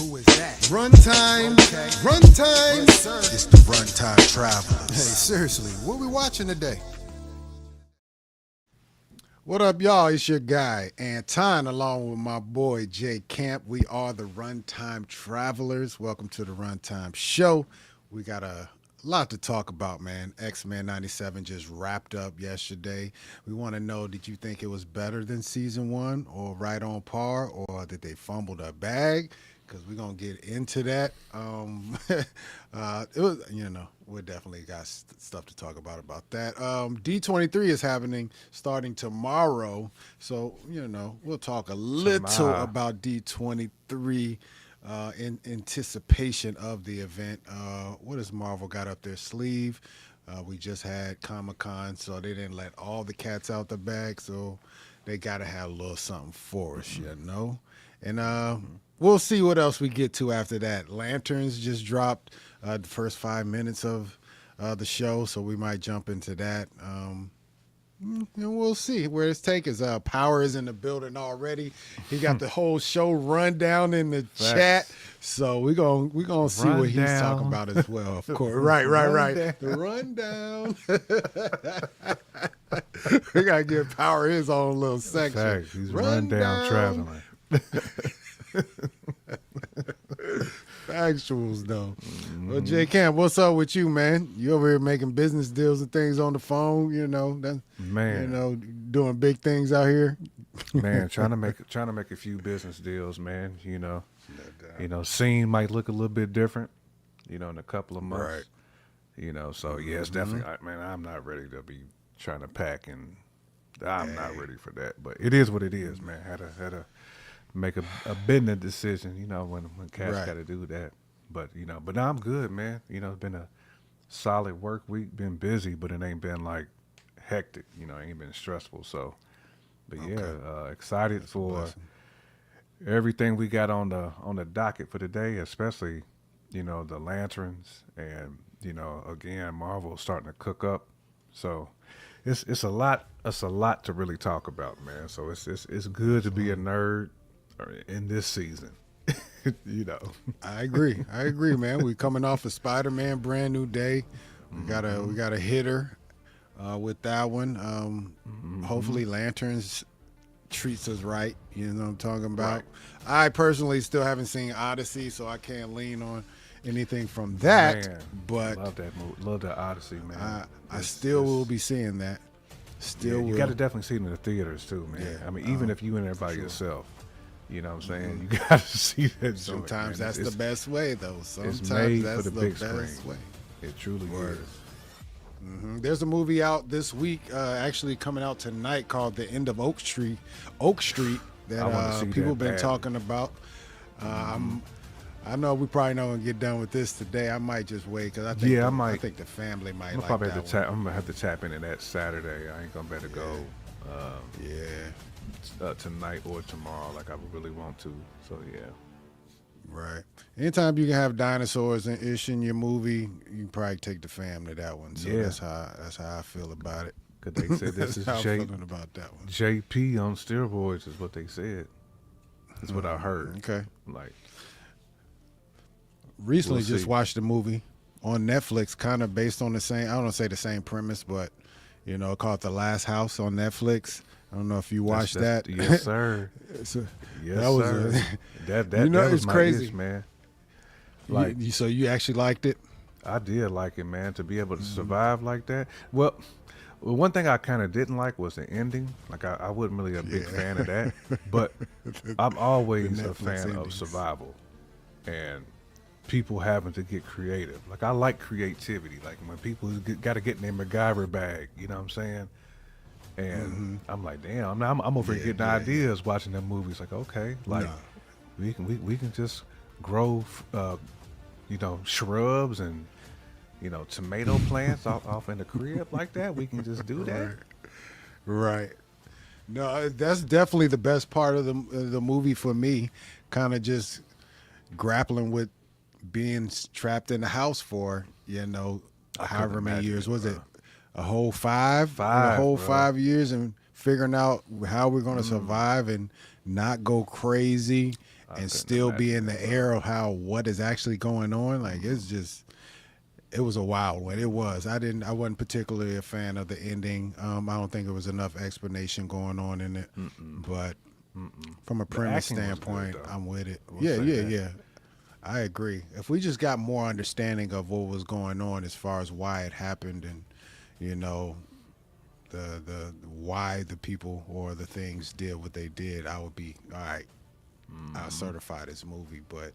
Who is that? Runtime. Okay. Runtime. Yes, sir. It's the Runtime Travelers. Hey, seriously, what we watching today? What up, y'all? It's your guy, Anton, along with my boy, Jay Camp. We are the Runtime Travelers. Welcome to the Runtime Show. We got a lot to talk about, man. X-Men 97 just wrapped up yesterday. We want to know, did you think it was better than season one or right on par, or did they fumble the bag? Because we're going to get into that. It was, we definitely got stuff to talk about that. D23 is happening starting tomorrow. So, we'll talk a little about D23 in anticipation of the event. What has Marvel got up their sleeve? We just had Comic-Con, so they didn't let all the cats out the bag. So they got to have a little something for us, And we'll see what else we get to after that. Lanterns just dropped the first 5 minutes of the show, so we might jump into that. And we'll see where it's taking us. Power is in the building already. He got the whole show rundown in the chat, so we're gonna see what he's talking about as well. Of course, right. The rundown. We gotta give Power his own little section. Facts. He's rundown traveling. Actuals though. Well, J Camp, what's up with you, man? You over here making business deals and things on the phone, doing big things out here. Man, trying to make a few business deals, man. Scene might look a little bit different, in a couple of months. Right. So yeah, it's definitely man, I'm not ready to be trying to pack, and I'm not ready for that. But it is what it is, man. Had to make a business decision, when Cash got to do that. But but now I'm good, man. It's been a solid work week. Been busy, but it ain't been like hectic. It ain't been stressful. So, but excited for everything we got on the docket for today, especially the lanterns and again Marvel starting to cook up. So it's a lot to really talk about, man. So it's good to be a nerd in this season. I agree, man. We coming off of Spider-Man, brand new day. We got a hitter with that one. Hopefully Lanterns treats us right. You know what I'm talking about. Right. I personally still haven't seen Odyssey, so I can't lean on anything from that. Man, but love that movie. Love that Odyssey, man. I still will be seeing that. You got to definitely see it in the theaters too, man. Yeah. I mean, even if you in there by yourself. You know what I'm saying? You got to see that. Sometimes that's the best way, though. Sometimes it's made that's for the big best way. It truly is. There's a movie out this week, actually coming out tonight, called The End of Oak Street, that people have been talking about. I know we probably not gonna get done with this today. I might just wait because I think the family might like that one. I'm gonna have to tap into that Saturday. I ain't gonna better go. Tonight or tomorrow, like I really want to. So yeah. Right. Anytime you can have dinosaurs and ish in your movie, you can probably take the fam to that one. So that's how I feel about it. Cause they said this is feeling about that one. JP on steroids is what they said. That's what I heard. Okay. Like recently just watched a movie on Netflix, kind of based on the same, I don't want to say the same premise, but called The Last House on Netflix. I don't know if you watched that. Yes, sir. Yes, sir. That was it's my crazy, ish, man. Like, so you actually liked it? I did like it, man. To be able to survive like that. Well, one thing I kind of didn't like was the ending. Like I wasn't really a big fan of that. But I'm always a fan of survival and people having to get creative. Like I like creativity. Like when people got to get in their MacGyver bag. You know what I'm saying? And I'm like, damn, I'm over here getting ideas watching them movies. Like, okay, like we can just grow, shrubs and tomato plants off in the crib like that. We can just do that. Right. No, that's definitely the best part of the movie for me. Kind of just grappling with being trapped in the house for however many years was it. A whole five 5 years, and figuring out how we're going to survive and not go crazy and still be in the air of what is actually going on. Like it was a wild one. It was. I wasn't particularly a fan of the ending. I don't think there was enough explanation going on in it. But from a premise standpoint, I'm with it. Yeah. I agree. If we just got more understanding of what was going on as far as why it happened, and the why the people or the things did what they did, I would be all right. I'll certify this movie, but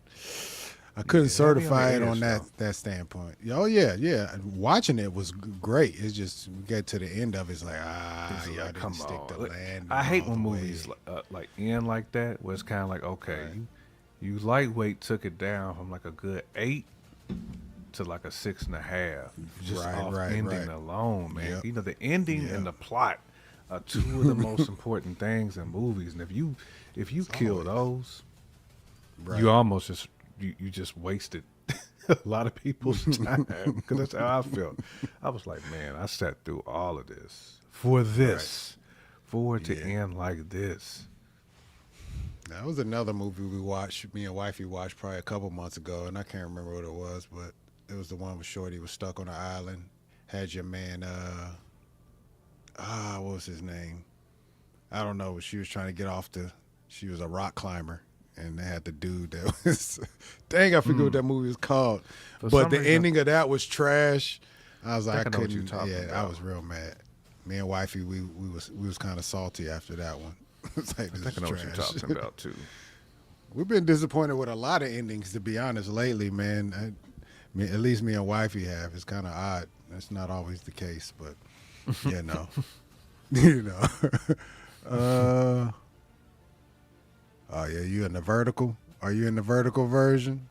I couldn't certify it on that standpoint. Oh yeah. Watching it was great. It's just we get to the end of it, it's like I didn't stick to land. I hate when movies like end like that, where it's kind of like, okay, you lightweight took it down from like a good 8 to like a 6.5, just off ending alone, man. Yep. The ending and the plot are two of the most important things in movies, and if you kill those, you almost just you just wasted a lot of people's time, because that's how I felt. I was like, man, I sat through all of this for it to end like this. That was another movie me and wifey watched probably a couple months ago, and I can't remember what it was, but it was the one with Shorty was stuck on an island, had your man, what was his name? I don't know, but she was trying to get off she was a rock climber, and they had the dude that was, dang, I forget what that movie was called, but the ending of that was trash. I was like, I couldn't, I was real mad. Me and wifey, we was kind of salty after that one. It's like, I think I know what you're talking about too. We've been disappointed with a lot of endings, to be honest, lately, man. At least me and wifey have. It's kind of odd. That's not always the case, but oh yeah, you in the vertical? Are you in the vertical version?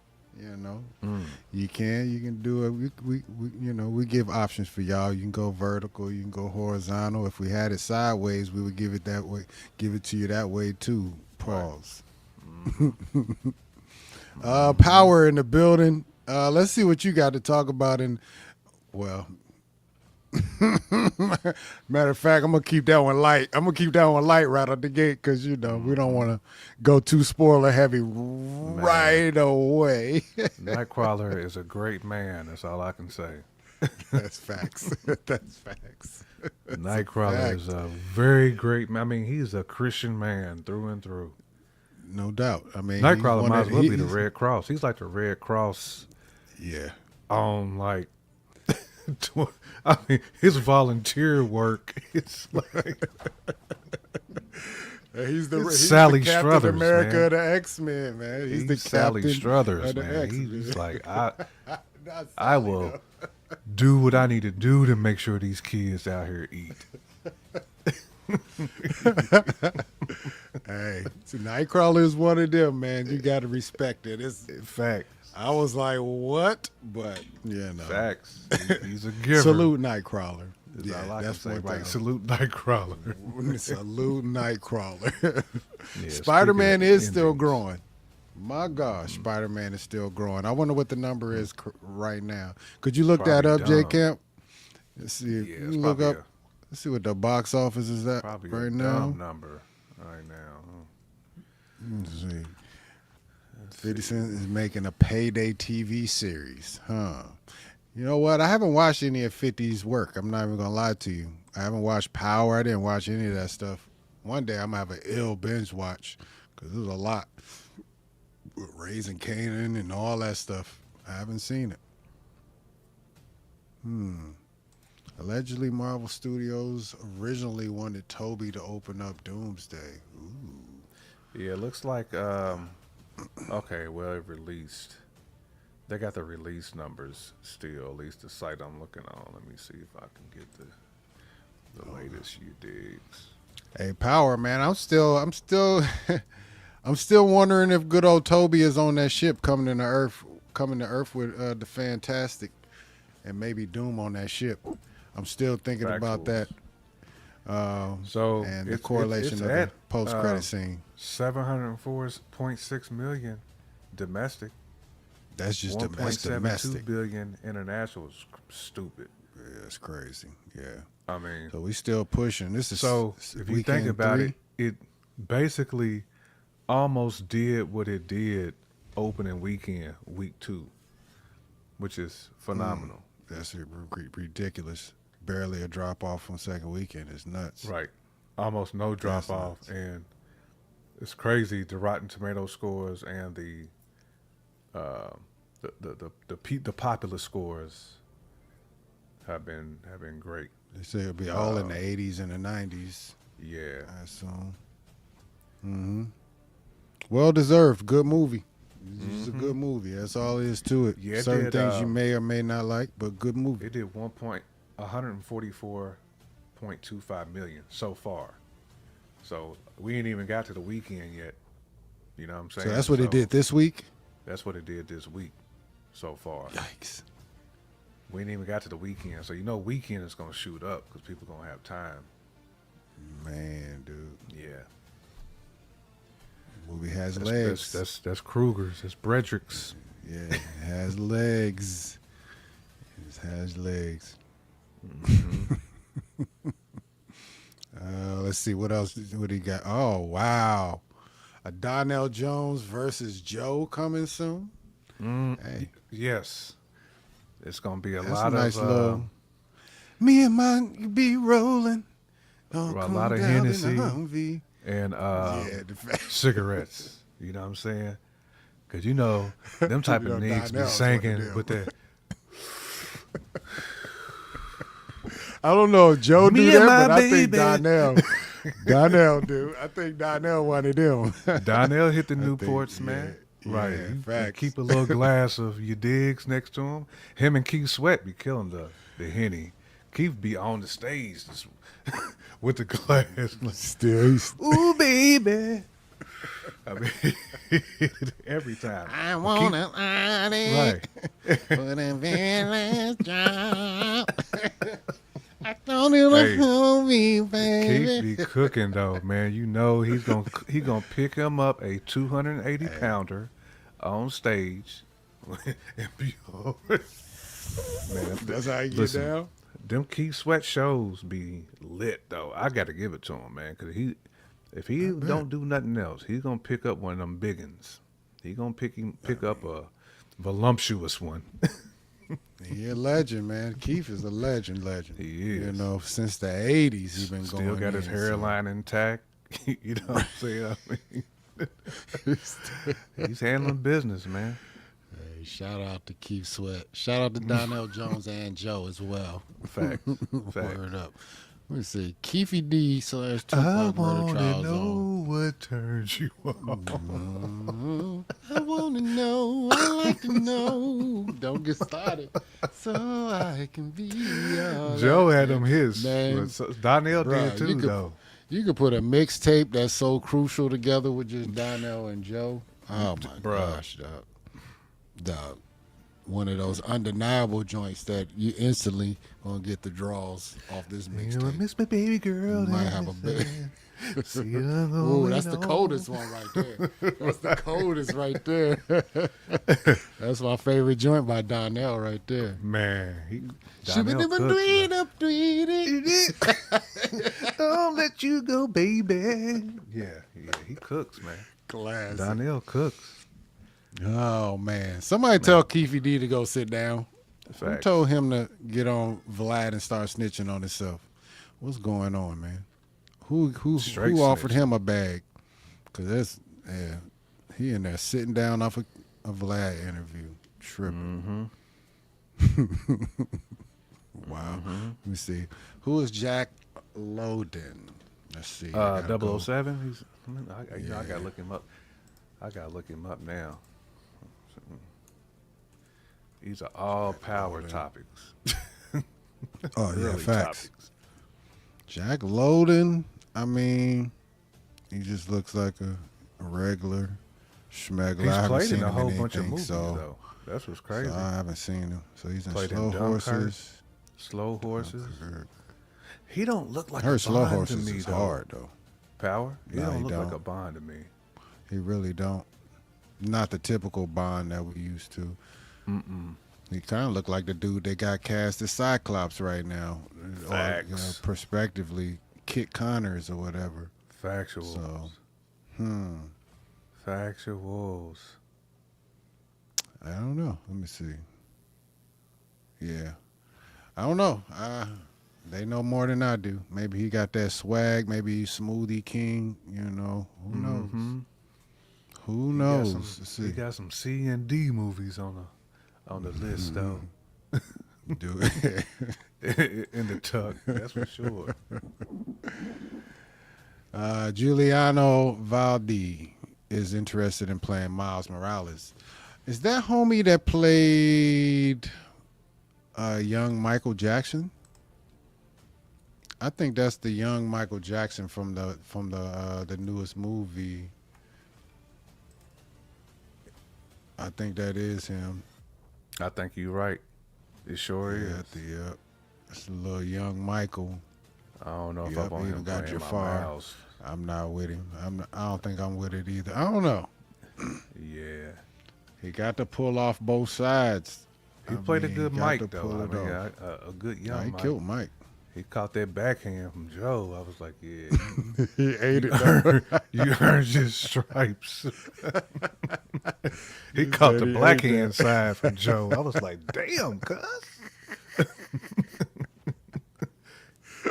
You can do it. We give options for y'all. You can go vertical, you can go horizontal. If we had it sideways, we would give it that way. Give it to you that way too. Pause. Power in the building. Let's see what you got to talk about. Matter of fact, I'm gonna keep that one light. Right out the gate, because we don't want to go too spoiler heavy right away. Nightcrawler is a great man. That's all I can say. That's facts. That's facts. Nightcrawler is a very great man. I mean, he's a Christian man through and through. No doubt. I mean, Nightcrawler might as well be the Red Cross. He's like the Red Cross. Yeah. On like, I mean, his volunteer work is like. He's the Sally Captain Struthers, America man. of the X-Men, man. He's the Sally Captain Struthers, of the man. X-Men. He's like, I will do what I need to do to make sure these kids out here eat. Hey, Nightcrawler is one of them, man. You got to respect it. It's facts. I was like, what? But facts. He's a giver. Salute Nightcrawler. That's what I salute Nightcrawler. Salute Nightcrawler. Spider-Man is still growing. My gosh, Spider-Man is still growing. I wonder what the number is right now. Could you look that up, J Camp? Let's see. Look up. Let's see what the box office is at right now. Number right now. Let's see. 50 Cent is making a payday TV series, huh? You know what? I haven't watched any of 50's work. I'm not even going to lie to you. I haven't watched Power. I didn't watch any of that stuff. One day I'm going to have an ill binge watch, because there's a lot. Raising Kanan and all that stuff. I haven't seen it. Allegedly, Marvel Studios originally wanted Toby to open up Doomsday. Ooh. Yeah, it looks like, okay, well, it released. They got the release numbers still, at least the site I'm looking on. Let me see if I can get the latest you digs. Hey, Power, man, I'm still I'm still wondering if good old Toby is on that ship coming to Earth with the Fantastic and maybe Doom on that ship. I'm still thinking about that. And the correlation of the post-credit scene. 704.6 million domestic. That's just domestic. 1.72 billion international is stupid. Yeah, it's crazy. Yeah. I mean, so we still pushing. This is so if you think about it, it basically almost did what it did opening weekend, week 2, which is phenomenal. That's ridiculous. Barely a drop off on second weekend. It's nuts. Right. Almost no drop off. nuts. And it's crazy, the Rotten Tomato scores and the popular scores have been great. They say it'll be all in the 80s and the 90s. Yeah. I assume. Well deserved. Good movie. It's a good movie. That's all there is to it. Yeah, Certain things you may or may not like, but good movie. It did 144.25 million so far. So we ain't even got to the weekend yet. You know what I'm saying? So that's what it did this week? That's what it did this week so far. Yikes. We ain't even got to the weekend. So weekend is going to shoot up because people going to have time. Man, dude. Yeah. Movie has legs. That's Kruger's. That's Bredrick's. Yeah, it has legs. It has legs. Let's see what else. What he got? Oh wow, a Donnell Jones versus Joe coming soon. Hey, Yes, it's gonna be a that's lot a nice of little. Me and mine be rolling. a lot of Hennessy and the cigarettes. You know what I'm saying? Because them type of niggas be Donnell's singing fucking with that. I don't know if Joe Me do and that, my but I think baby. Donnell do. I think Donnell one of them. Donnell hit the I think, Newports, man. yeah, Right. yeah, You facts. keep a little glass of your digs next to him. Him and Keith Sweat be killing the Henny. Keith be on the stage just with the glass. Still, he's Ooh, baby. I mean, every time. I want it. Right. For the very last job. I don't even know me, baby. Keith be cooking though, man. He's gonna pick him up a 280 pounder on stage and be over. Man, That's how you get listen, down. Them Keith Sweat shows be lit though. I got to give it to him, man, because if he don't do nothing else, he's gonna pick up one of them biggins. He gonna pick up a voluptuous one. He a legend, man. Keith is a legend. He is. Since the 80s, he's been going. Still got his in, hairline intact. You know what I'm saying? I mean, he's handling business, man. Hey, shout out to Keith Sweat. Shout out to Donnell Jones and Joe as well. Fact. Word up. Let me see. Keefy D / I Tupac murder want to trials on. know what turns you on. I want to know. I like to know. Don't get started. So I can be all Joe that. had them his. Man. Donnell Bruh, did too, you could- though. You could put a mixtape that's so crucial together with just Donnell and Joe. Oh my gosh, dog. Dog. One of those undeniable joints that you instantly gonna get the draws off this You mixtape. miss my baby girl. You might have a bit. Ooh, that's the coldest one right there. That's the coldest right there. That's my favorite joint by Donnell right there. Man, Donnell Don't let you go, baby. Yeah, he cooks, man. Classic. Donnell cooks. Oh man! Somebody tell Keefy D to go sit down. Who Facts. told him to get on Vlad and start snitching on himself? What's going on, man? Who Straight offered snitching. him a bag? Cause that's he in there sitting down off a Vlad interview, tripping. Wow. Let me see. Who is Jack Lowden? Let's see. I gotta go. 007. I gotta look him up. I gotta look him up now. These are all power topics. Oh yeah, Early facts. topics. Jack Lowden. I mean, he just looks like a regular schmegler. He's I haven't played seen in a him whole in bunch of anything, movies, so, though. That's what's crazy. so I haven't seen him. So he's in Played in Slow Dunkirk. Horses. Slow Horses. Dunkirk. He don't look like I heard a Slow Bond to Horses me, is though. hard though. Power? He No, don't he look like don't. a Bond to me. He really don't. Not the typical Bond that we used to. He kind of looked like the dude that got cast as Cyclops right now. Facts. Or, prospectively, Kit Connors or whatever. Factual. So, Factuals. I don't know. Let me see. Yeah. I don't know. They know more than I do. Maybe he got that swag. Maybe he's Smoothie King. You know, who knows? Who knows? He got some C and D movies on the list though. Do it. In the tuck, that's for sure. Giuliano Valdi is interested in playing Miles Morales. Is that homie that played young Michael Jackson? I think that's the young Michael Jackson from the newest movie. I think that is him. I think you're right. It sure is. It's a little young Michael. I don't know if I'm on him got your my far. mouse. I'm not with him. I don't think I'm with it either. I don't know. Yeah. He got to pull off both sides. He played a good Mike though. A good young he Mike. killed Mike. He caught that backhand from Joe. I was like, yeah. He ate it. You earned your stripes. He caught the backhand side from Joe. I was like, damn, cuz.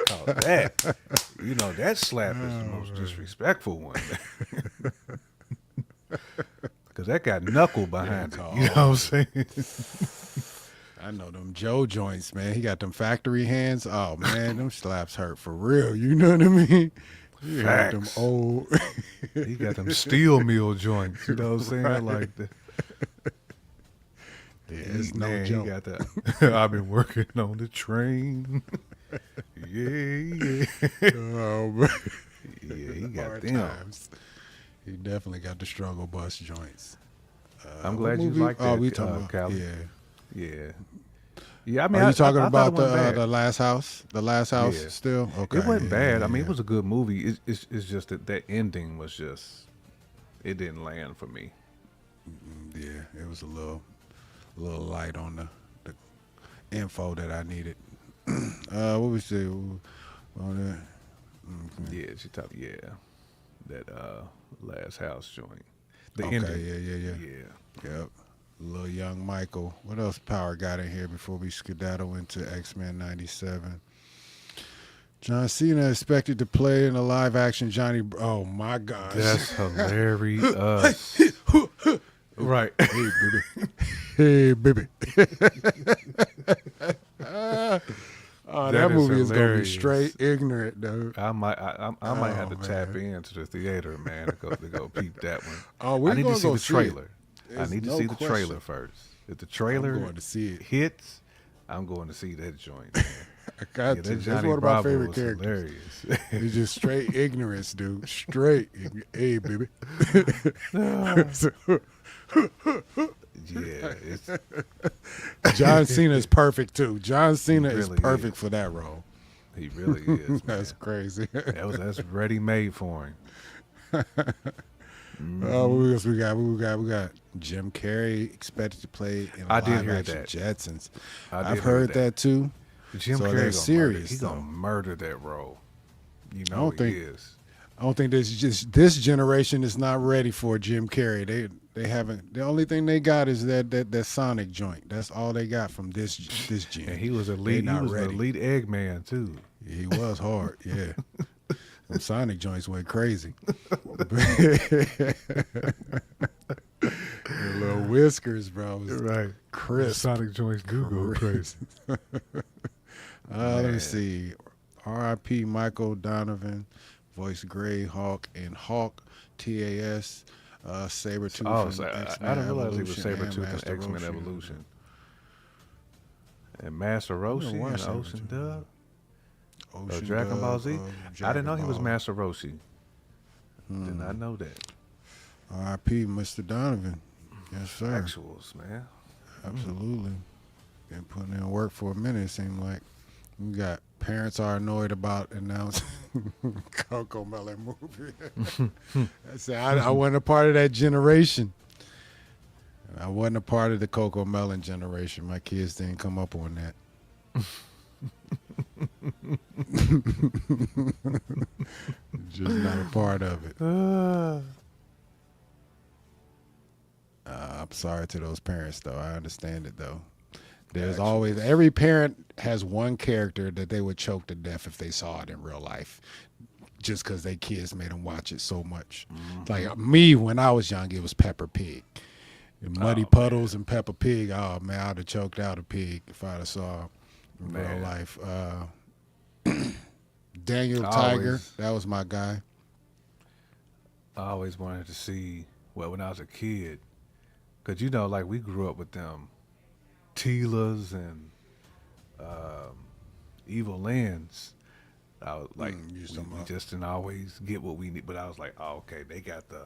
Caught that. You know, that slap is the most disrespectful one. Because that got knuckle behind it. You know what I'm saying? I know them Joe joints, man. He got them factory hands. Oh, man, them slaps hurt for real. You know what I mean? He got them old. He got them steel mill joints. You know what I'm saying? Right. Like that. Yeah, it's no joke. He got that. I've been working on the train. Yeah. Oh, man. Yeah, he got Hard them. times. He definitely got the struggle bus joints. I'm glad you like that. We talking about Cali. Yeah. Yeah, I mean, Are you talking I about the Last House? The Last House Yeah. still? Okay. It wasn't bad. I mean, yeah. it was a good movie. It's just that ending was just, it didn't land for me. Yeah, it was a little light on the info that I needed. What was it? Yeah, she talked. Yeah, that Last House joint. The Okay, ending. yeah. Yep. Little young Michael. What else Power got in here before we skedaddle into X-Men 97? John Cena expected to play in a live-action Johnny. Oh my gosh, That's hilarious. Right. Hey, baby. Hey, baby. Oh, that movie is gonna be straight ignorant, dude. I might have to tap into the theater, man, to go peep that one. Oh, I need to see the see trailer. it. I need to No see the question. trailer first. If the trailer I'm going to see it. hits, I'm going to see that joint. Man. I got to. That That's Johnny one of my Bravo favorite was characters. hilarious. It's just straight ignorance, dude. Straight. Hey, baby. Yeah, it's, John Cena is perfect too. John Cena is really perfect for that role. he really is. That's crazy. That's ready made for him. What else we got? We got Jim Carrey expected to play in a I did live hear action that. Jetsons. I I've did heard hear that too. Jim So Carrey they're gonna serious, He's though. gonna murder that role. You know I don't he think- is. I don't think this generation is not ready for Jim Carrey. They haven't. The only thing they got is that Sonic joint. That's all they got from this gen. And he was a They lead. He not was a ready. lead Eggman too. He was hard, yeah. Them Sonic joints went crazy. The little whiskers, bro. Was Right. crisp. Sonic joints do go crazy. Let me see. R.I.P. Michael Donovan, voiced Grey Hawk in Hawk, TAS, Sabretooth. Oh, and so X-Men I didn't realize he was Evolution, and Sabretooth Master in X-Men Roshi. Evolution. And Master Roshi and watch Ocean Sabretooth. Dub. Ocean Dragon Ball Z. Dub, I didn't know he was Dragon Master Roshi. Did not know that. Ball. R.I.P. Mr. Donovan. Yes, sir. Actuals, man. Absolutely. Been putting in work for a minute, it seemed like. We got parents are annoyed about announcing Coco Melon movie. I said I wasn't a part of that generation. I wasn't a part of the Coco Melon generation. My kids didn't come up on that. Just not a part of it. I'm sorry to those parents, though. I understand it, though. There's always every parent has one character that they would choke to death if they saw it in real life, just because their kids made them watch it so much. Like me, when I was young, it was Peppa Pig, Muddy Puddles and Peppa Pig. Oh man, I'd have choked out a pig if I'd have saw in real life. Daniel Tiger, that was my guy. I always wanted to see, well, when I was a kid, because, you know, like we grew up with them Tilas and Evil Lands. I was like, we just didn't always get what we need. But I was like, oh, okay, they got the,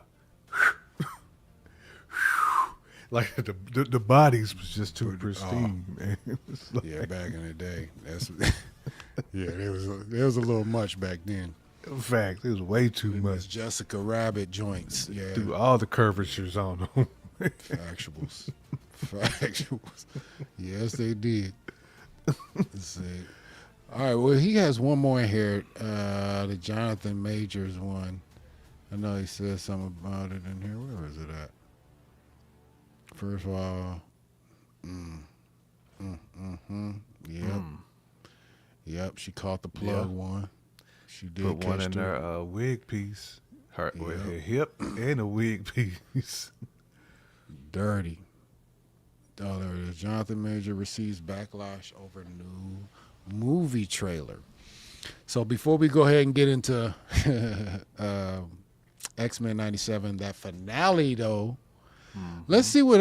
like the bodies was just too pristine, man. Like, yeah, back in the day, that's yeah, there was a little much back then. In fact, it was way too much. Jessica Rabbit joints, yeah. Threw all the curvatures on them. Factuals. Yes, they did. Let's see. All right, well, he has one more in here, the Jonathan Majors one. I know he says something about it in here. Where is it at? First of all, Yep, she caught the plug one. She did put one in her wig piece, her hip, and a wig piece. Dirty. Oh, there it is. Jonathan Major receives backlash over new movie trailer. So before we go ahead and get into X-Men 97, that finale though, let's see what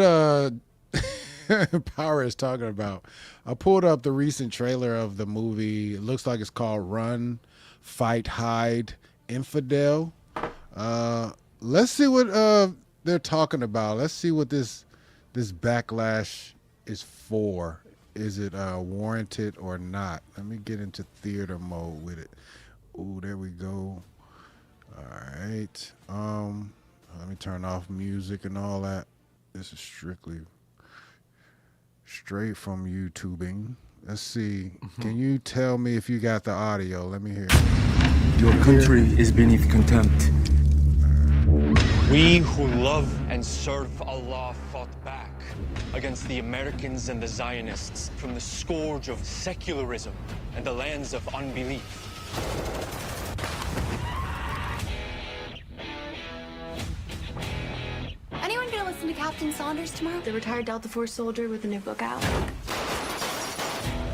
Power is talking about. I pulled up the recent trailer of the movie. It looks like it's called Run, Fight, Hide, Infidel. Let's see what they're talking about. Let's see what this backlash is for. Is it warranted or not? Let me get into theater mode with it. Ooh, there we go. All right. Let me turn off music and all that. This is straight from YouTubing. Let's see. Can you tell me if you got the audio? Let me hear it. Your country is beneath contempt. We who love and serve Allah fought back against the Americans and the Zionists from the scourge of secularism and the lands of unbelief. Anyone gonna listen to Captain Saunders tomorrow? The retired Delta Force soldier with a new book out.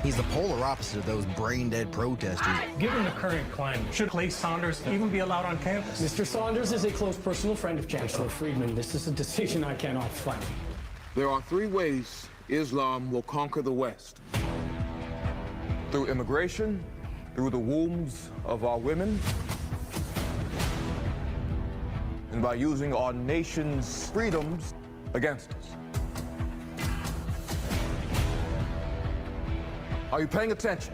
He's the polar opposite of those brain-dead protesters. Given the current climate, should Clay Saunders even be allowed on campus? Mr. Saunders is a close personal friend of Chancellor Friedman. This is a decision I cannot fight. There are three ways Islam will conquer the West. Through immigration, through the wombs of our women, and by using our nation's freedoms against us. Are you paying attention?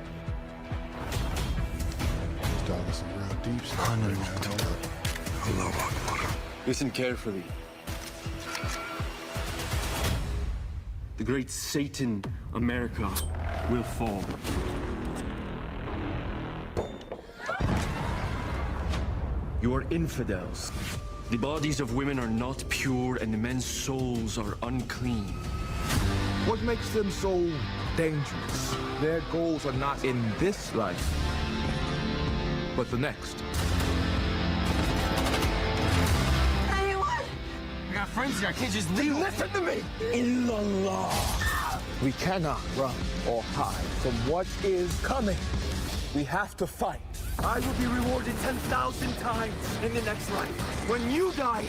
He's talking some real deep stuff right now. Listen carefully. The great Satan, America, will fall. You are infidels. The bodies of women are not pure, and the men's souls are unclean. What makes them so dangerous? Their goals are not in this life, but the next. Anyone? I got friends here. I can't just leave. Listen to me! Illallah. We cannot run or hide from what is coming. We have to fight. I will be rewarded 10,000 times in the next life. When you die,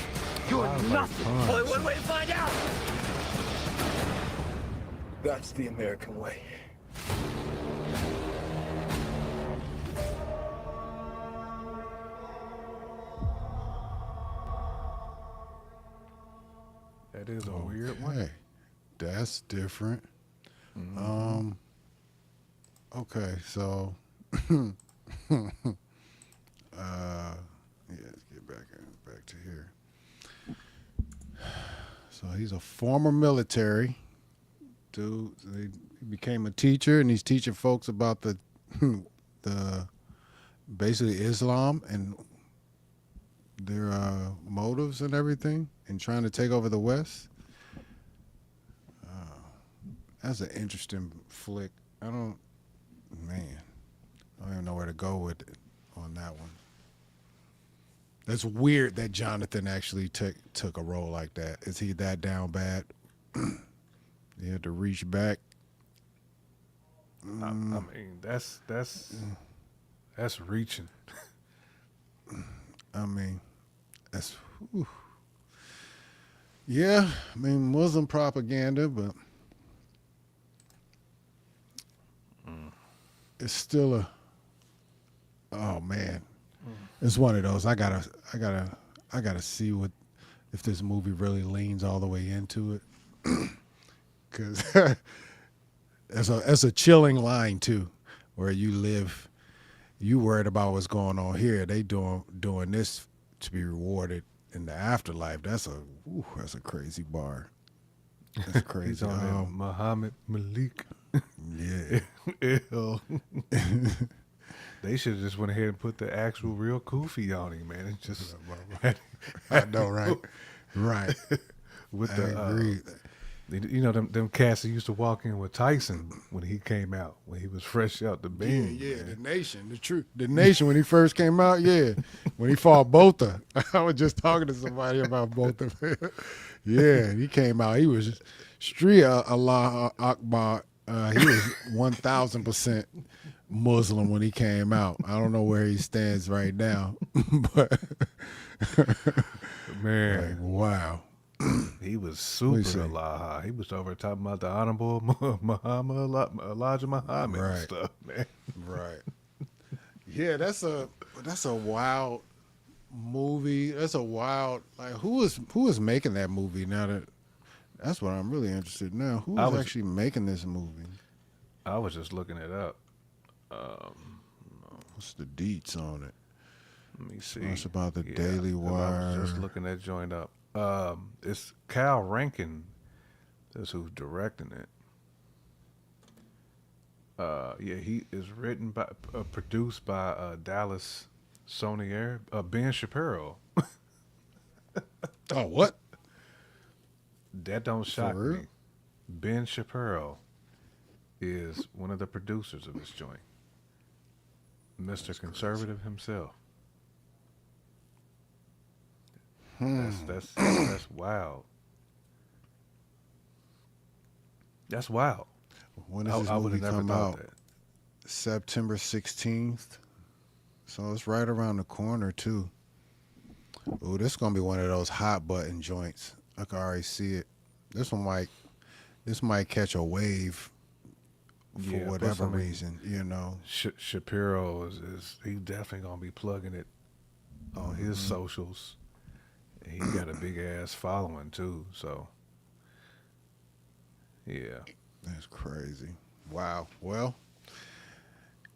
you're nothing. Only one way to find out. That's the American way. That is a weird one. Hey, that's different. Okay, so let's get back to here. So he's a former military dude. He became a teacher, and he's teaching folks about the basically Islam and their motives and everything, and trying to take over the West. That's an interesting flick. I don't even know where to go with it on that one. That's weird that Jonathan actually took a role like that. Is he that down bad? He had to reach back. I mean, that's reaching. I mean, that's whew. Yeah. I mean, Muslim propaganda, but it's still a. Oh man, it's one of those. I gotta see if this movie really leans all the way into it, because that's a chilling line too, where you live. You worried about what's going on here. They doing this to be rewarded in the afterlife. That's a crazy bar. That's crazy. He's on there, Muhammad Malik. Yeah. Ew. They should have just went ahead and put the actual real Kufi on him, man. It's just I know, right? Right. With I agree. You know, them cats that used to walk in with Tyson when he came out, when he was fresh out the beam. Yeah, man. The Nation when he first came out, yeah. When he fought Botha. I was just talking to somebody about Botha. Yeah, he came out. He was street Allah Akbar. He was 1,000% Muslim when he came out. I don't know where he stands right now, but man, like, wow. He was super Allah. He was over talking about the Honorable Muhammad, Elijah Muhammad and stuff, man. Right. Yeah, that's a wild movie. That's a wild, like, who is making that movie now? That's what I'm really interested in now. Who is actually making this movie? I was just looking it up. What's the deets on it? Let me see. It's about the Daily Wire. I was just looking that joint up. It's Cal Rankin. That's who's directing it. Yeah, he is written by, produced by Dallas Sonier, Ben Shapiro. Oh, what? That don't shock me. Ben Shapiro is one of the producers of this joint. Mr. Conservative himself. That's wild. That's wild. When does this movie come out? That. September 16th. So it's right around the corner too. Oh, this is gonna be one of those hot button joints. I can already see it. This might catch a wave for whatever reason, you know. Shapiro is he definitely gonna be plugging it on his socials. He got a big ass following too, so yeah. That's crazy. Wow. Well,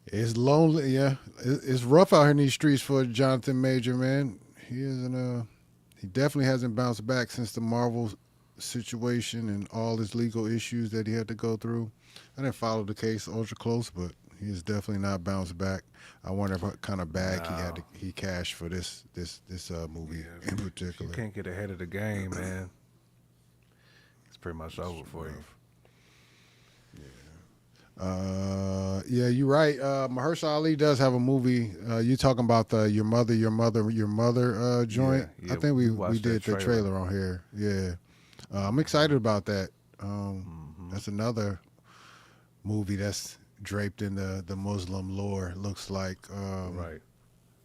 it's lonely. Yeah, it's rough out here in these streets for Jonathan Major, man. He definitely hasn't bounced back since the Marvel situation and all his legal issues that he had to go through. I didn't follow the case ultra close, but he is definitely not bounced back. I wonder what kind of bag he cashed for this movie in particular. You can't get ahead of the game, man. It's pretty much over for you. Yeah, you're right. Mahershala Ali does have a movie. You talking about the Your Mother joint? Yeah, I think we did the trailer on here. Yeah, I'm excited about that. That's another movie that's draped in the Muslim lore. Looks like right.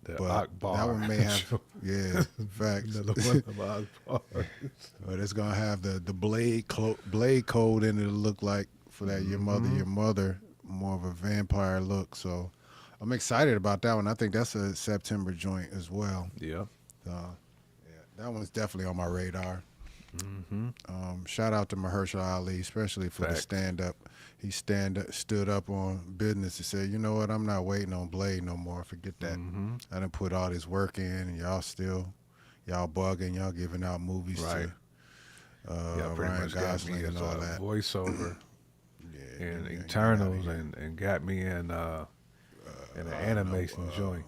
But Akbar. that one may have facts. But it's gonna have the blade code in it. To look like. For that Your Mother, more of a vampire look. So I'm excited about that one. I think that's a September joint as well. Yeah. That one's definitely on my radar. Shout out to Mahershala Ali, especially for the stand-up. He stood up on business and said, you know what, I'm not waiting on Blade no more. Forget that. I done put all this work in, and y'all bugging, y'all giving out movies to pretty Ryan much got Gosling me and as all a that. voiceover. And Eternals and got me in an animation joint.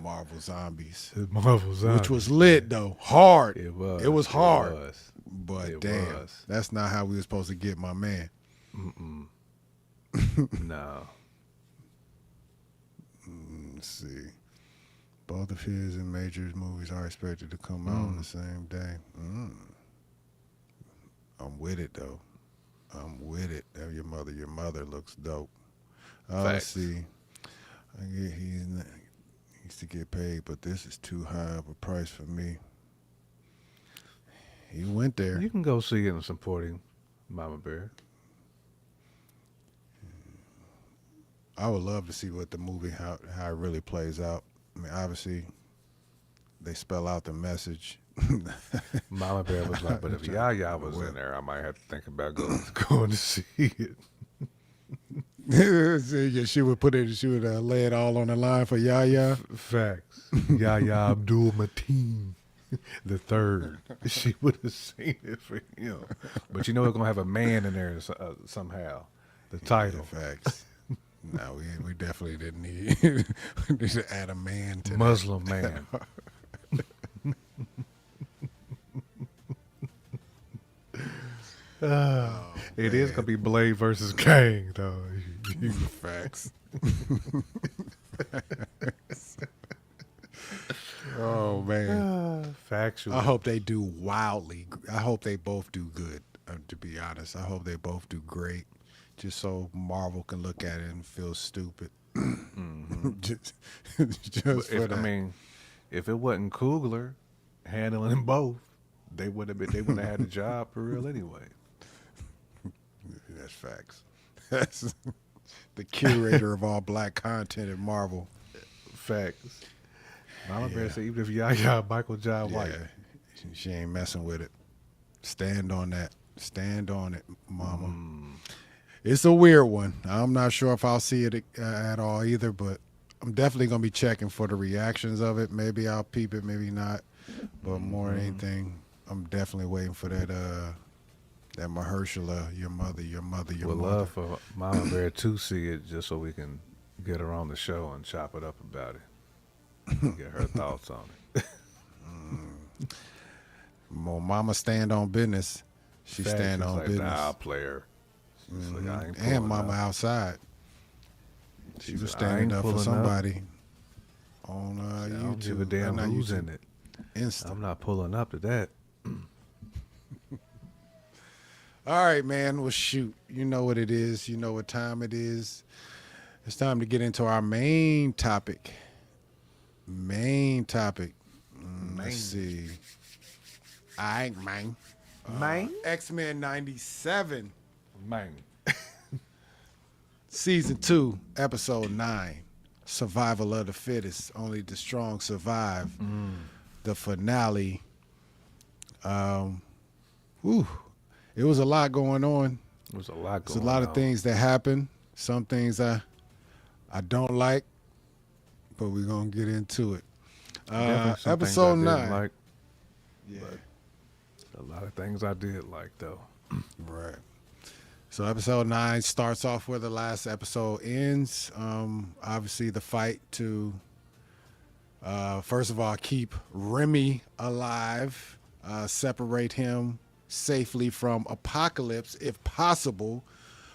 Marvel Zombies. Marvel Zombies. Which was lit though. Hard. It was. It was hard. It was. But it damn, was. that's not how we were supposed to get my man. No. Let's see. Both of his and Major's movies are expected to come out on the same day. I'm with it, though. I'm with it. Your mother looks dope. Let's see. He needs to get paid, but this is too high of a price for me. He went there. You can go see it and supporting Mama Bear. I would love to see what the movie, how it really plays out. I mean, obviously, they spell out the message. Mama Bear was like, but if Yaya was in there, I might have to think about going to see it. Yeah, she would lay it all on the line for Yaya. Facts. Yaya Abdul Mateen the third. She would have seen it for him. But you know it's going to have a man in there somehow. The title. Yeah, facts. No, we definitely didn't need, we need to add a man to Muslim man. It is going to be Blade versus Kang, though. Facts. Oh, man. Factual. I hope they do wildly. I hope they both do good, to be honest. I hope they both do great, just so Marvel can look at it and feel stupid. just for that. I mean, if it wasn't Coogler handling them both, they wouldn't have had a job for real anyway. That's facts. That's the curator of all black content at Marvel. Facts. Mama Bear said even if Yaya Michael John White. She ain't messing with it. Stand on that. Stand on it, Mama. It's a weird one. I'm not sure if I'll see it at all either, but I'm definitely going to be checking for the reactions of it. Maybe I'll peep it, maybe not. But more than anything, I'm definitely waiting for that Mahershala, your mother. Would love for Mama Bear to see it just so we can get her on the show and chop it up about it. Get her thoughts on it. Well, Mama stand on business. She stand on business. Nah, player. Like, I ain't and Mama up. Outside. She was standing up for somebody on I YouTube. don't give a damn who's in it. Insta. I'm not pulling up to that. All right, man. Well, shoot. You know what it is. You know what time it is. It's time to get into our main topic. Let's see. Man. X-Men 97. Man. Season 2, Episode 9. Survival of the fittest. Only the strong survive. The finale. It was a lot going on. It was a lot going on. There's a lot of things that happen. Some things I don't like, but we're going to get into it. Episode 9. Like, yeah. A lot of things I did like, though. Right. So episode 9 starts off where the last episode ends. Obviously, the fight to, first of all, keep Remy alive, separate him safely from Apocalypse, if possible.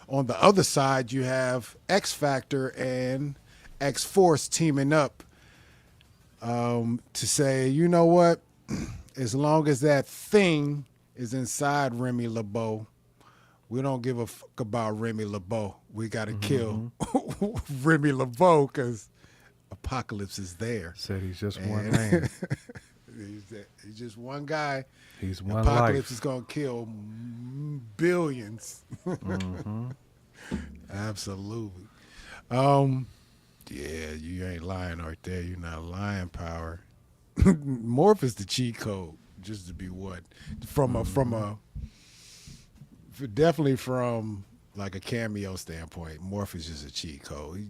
On the other side, you have X-Factor and X-Force teaming up to say, you know what? As long as that thing is inside Remy LeBeau, we don't give a fuck about Remy LeBeau. We got to kill Remy LeBeau because Apocalypse is there. Said he's just one man. He's just one guy. He's one Apocalypse life. is going to kill billions. Absolutely. Yeah, you ain't lying right there. You're not lying, Power. Morph is the cheat code, just to be what? Definitely from like a cameo standpoint, Morph is just a cheat code.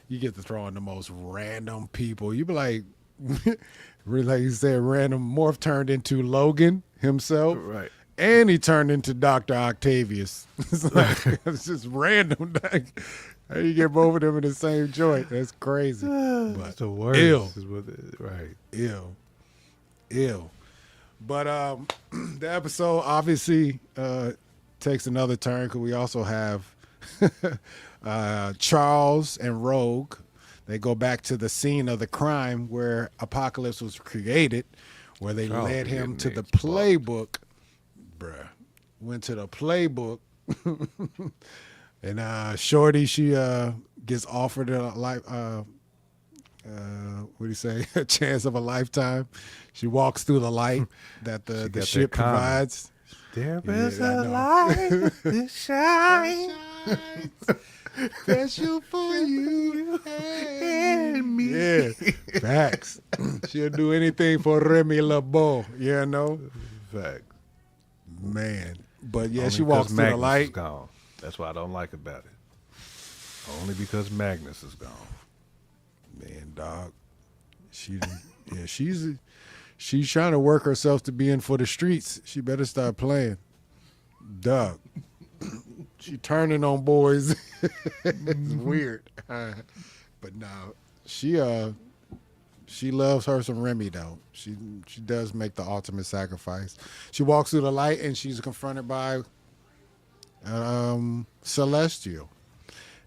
You get to throw in the most random people. You be like, really, like you said, random. Morph turned into Logan himself. Right. And he turned into Dr. Octavius. It's just random. How you get both of them in the same joint? That's crazy. But It's the worst. Ill. Is what right. Ill. But the episode obviously takes another turn because we also have Charles and Rogue. They go back to the scene of the crime where Apocalypse was created, where they led him to the playbook. Bruh. Went to the playbook. And Shorty, she gets offered a life, what do you say, a chance of a lifetime. She walks through the light that the ship provides. There is a light that shines. Special for you and me. Yeah, facts. She'll do anything for Remy LeBeau, you know? Fact. Man. But yeah, Only she walks through the Magnus light. Is gone. That's what I don't like about it. Only because Magnus is gone. Man, dog. She's trying to work herself to be in for the streets. She better start playing. Dog. She turning on boys. It's weird. But no, she loves her some Remy though. She does make the ultimate sacrifice. She walks through the light and she's confronted by Celestial.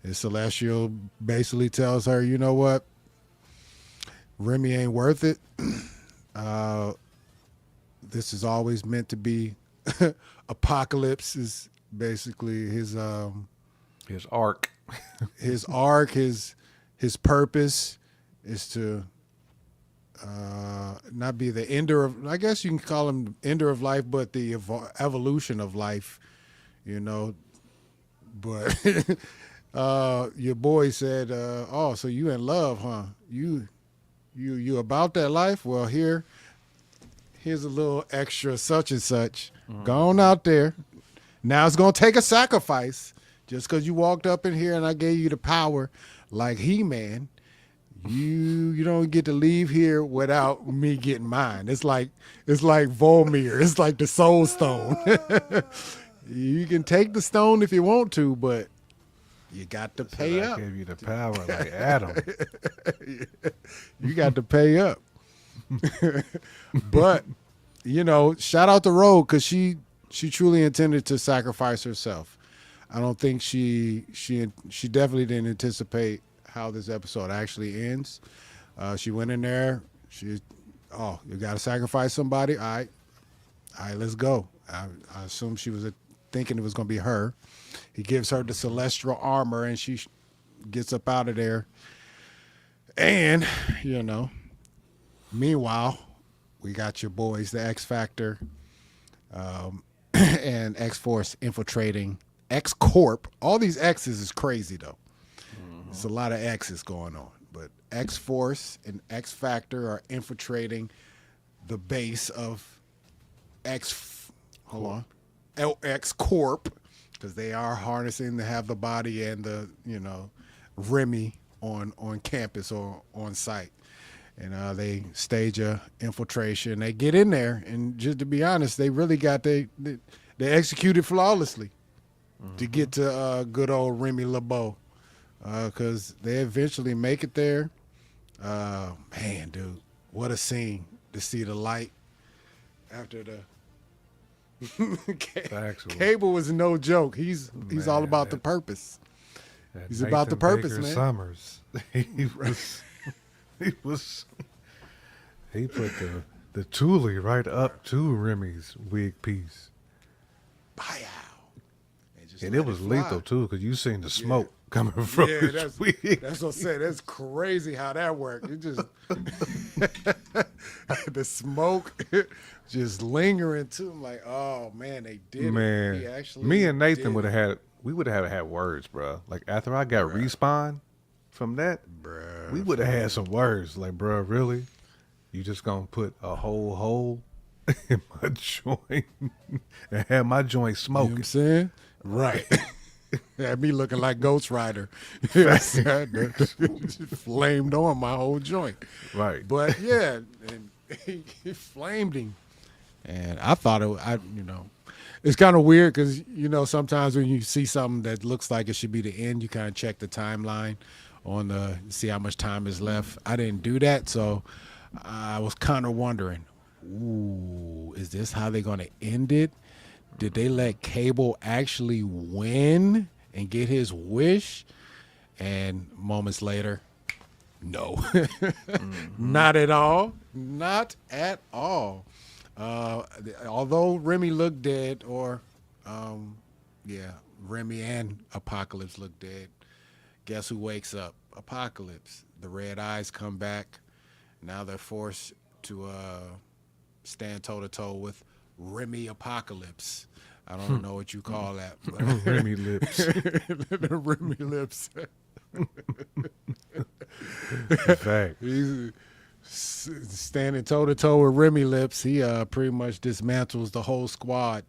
And Celestial basically tells her, you know what? Remy ain't worth it. This is always meant to be Apocalypse is basically his arc. His arc, his purpose is to not be the ender of, I guess you can call him ender of life, but the evolution of life, you know. But your boy said, oh, so you in love, huh? You about that life? Well, here's a little extra such and such. Go on out there. Now it's going to take a sacrifice. Just because you walked up in here and I gave you the power like He-Man, you don't get to leave here without me getting mine. It's like Volmir. It's like the Soul Stone. You can take the stone if you want to, but you got to pay up. I gave you the power like Adam. You got to pay up. But, you know, shout out to Rogue because she truly intended to sacrifice herself. I don't think she definitely didn't anticipate how this episode actually ends. She went in there. You got to sacrifice somebody. All right, let's go. I assume she was thinking it was going to be her. He gives her the celestial armor, and she gets up out of there. And, you know, meanwhile, we got your boys, the X Factor, and X-Force infiltrating X-Corp. All these X's is crazy, though. There's a lot of X's going on. But X-Force and X-Factor are infiltrating the base of X-Corp, because they are harnessing to have the body and the, you know, Remy on campus or on site. And they stage a infiltration. They get in there, and just to be honest, they really got they executed flawlessly to get to good old Remy LeBeau, because they eventually make it there. Man, dude, what a scene to see the light after the Cable was no joke. He's all about the purpose. He's Nathan about the purpose, Baker man. Summers. He put the Thule right up to Remy's wig piece. And it was lethal too, because you seen the smoke coming from his wig. That's what I'm saying. That's crazy how that worked. It just the smoke just lingering too. I'm like, oh man, they did Man, it. He actually me and Nathan did would have had words, bro. Like after I got respawn from that, we would have had some words. Like, bro, really? You just gonna put a whole hole in my joint and have my joint smoking? You know what I'm saying? Right. Had me looking like Ghost Rider. Flamed on my whole joint. Right. But yeah, and he flamed him. And I thought it's kind of weird because, you know, sometimes when you see something that looks like it should be the end, you kind of check the timeline on see how much time is left. I didn't do that, so I was kind of wondering, ooh, is this how they're going to end it? Did they let Cable actually win and get his wish? And moments later, no. Not at all. Not at all. Although Remy looked dead, or Remy and Apocalypse look dead. Guess who wakes up? Apocalypse. The red eyes come back. Now they're forced to stand toe-to-toe with Remy Apocalypse. I don't know what you call that. But Remy lips. The Remy lips. Fact. He's standing toe-to-toe with Remy lips. He pretty much dismantles the whole squad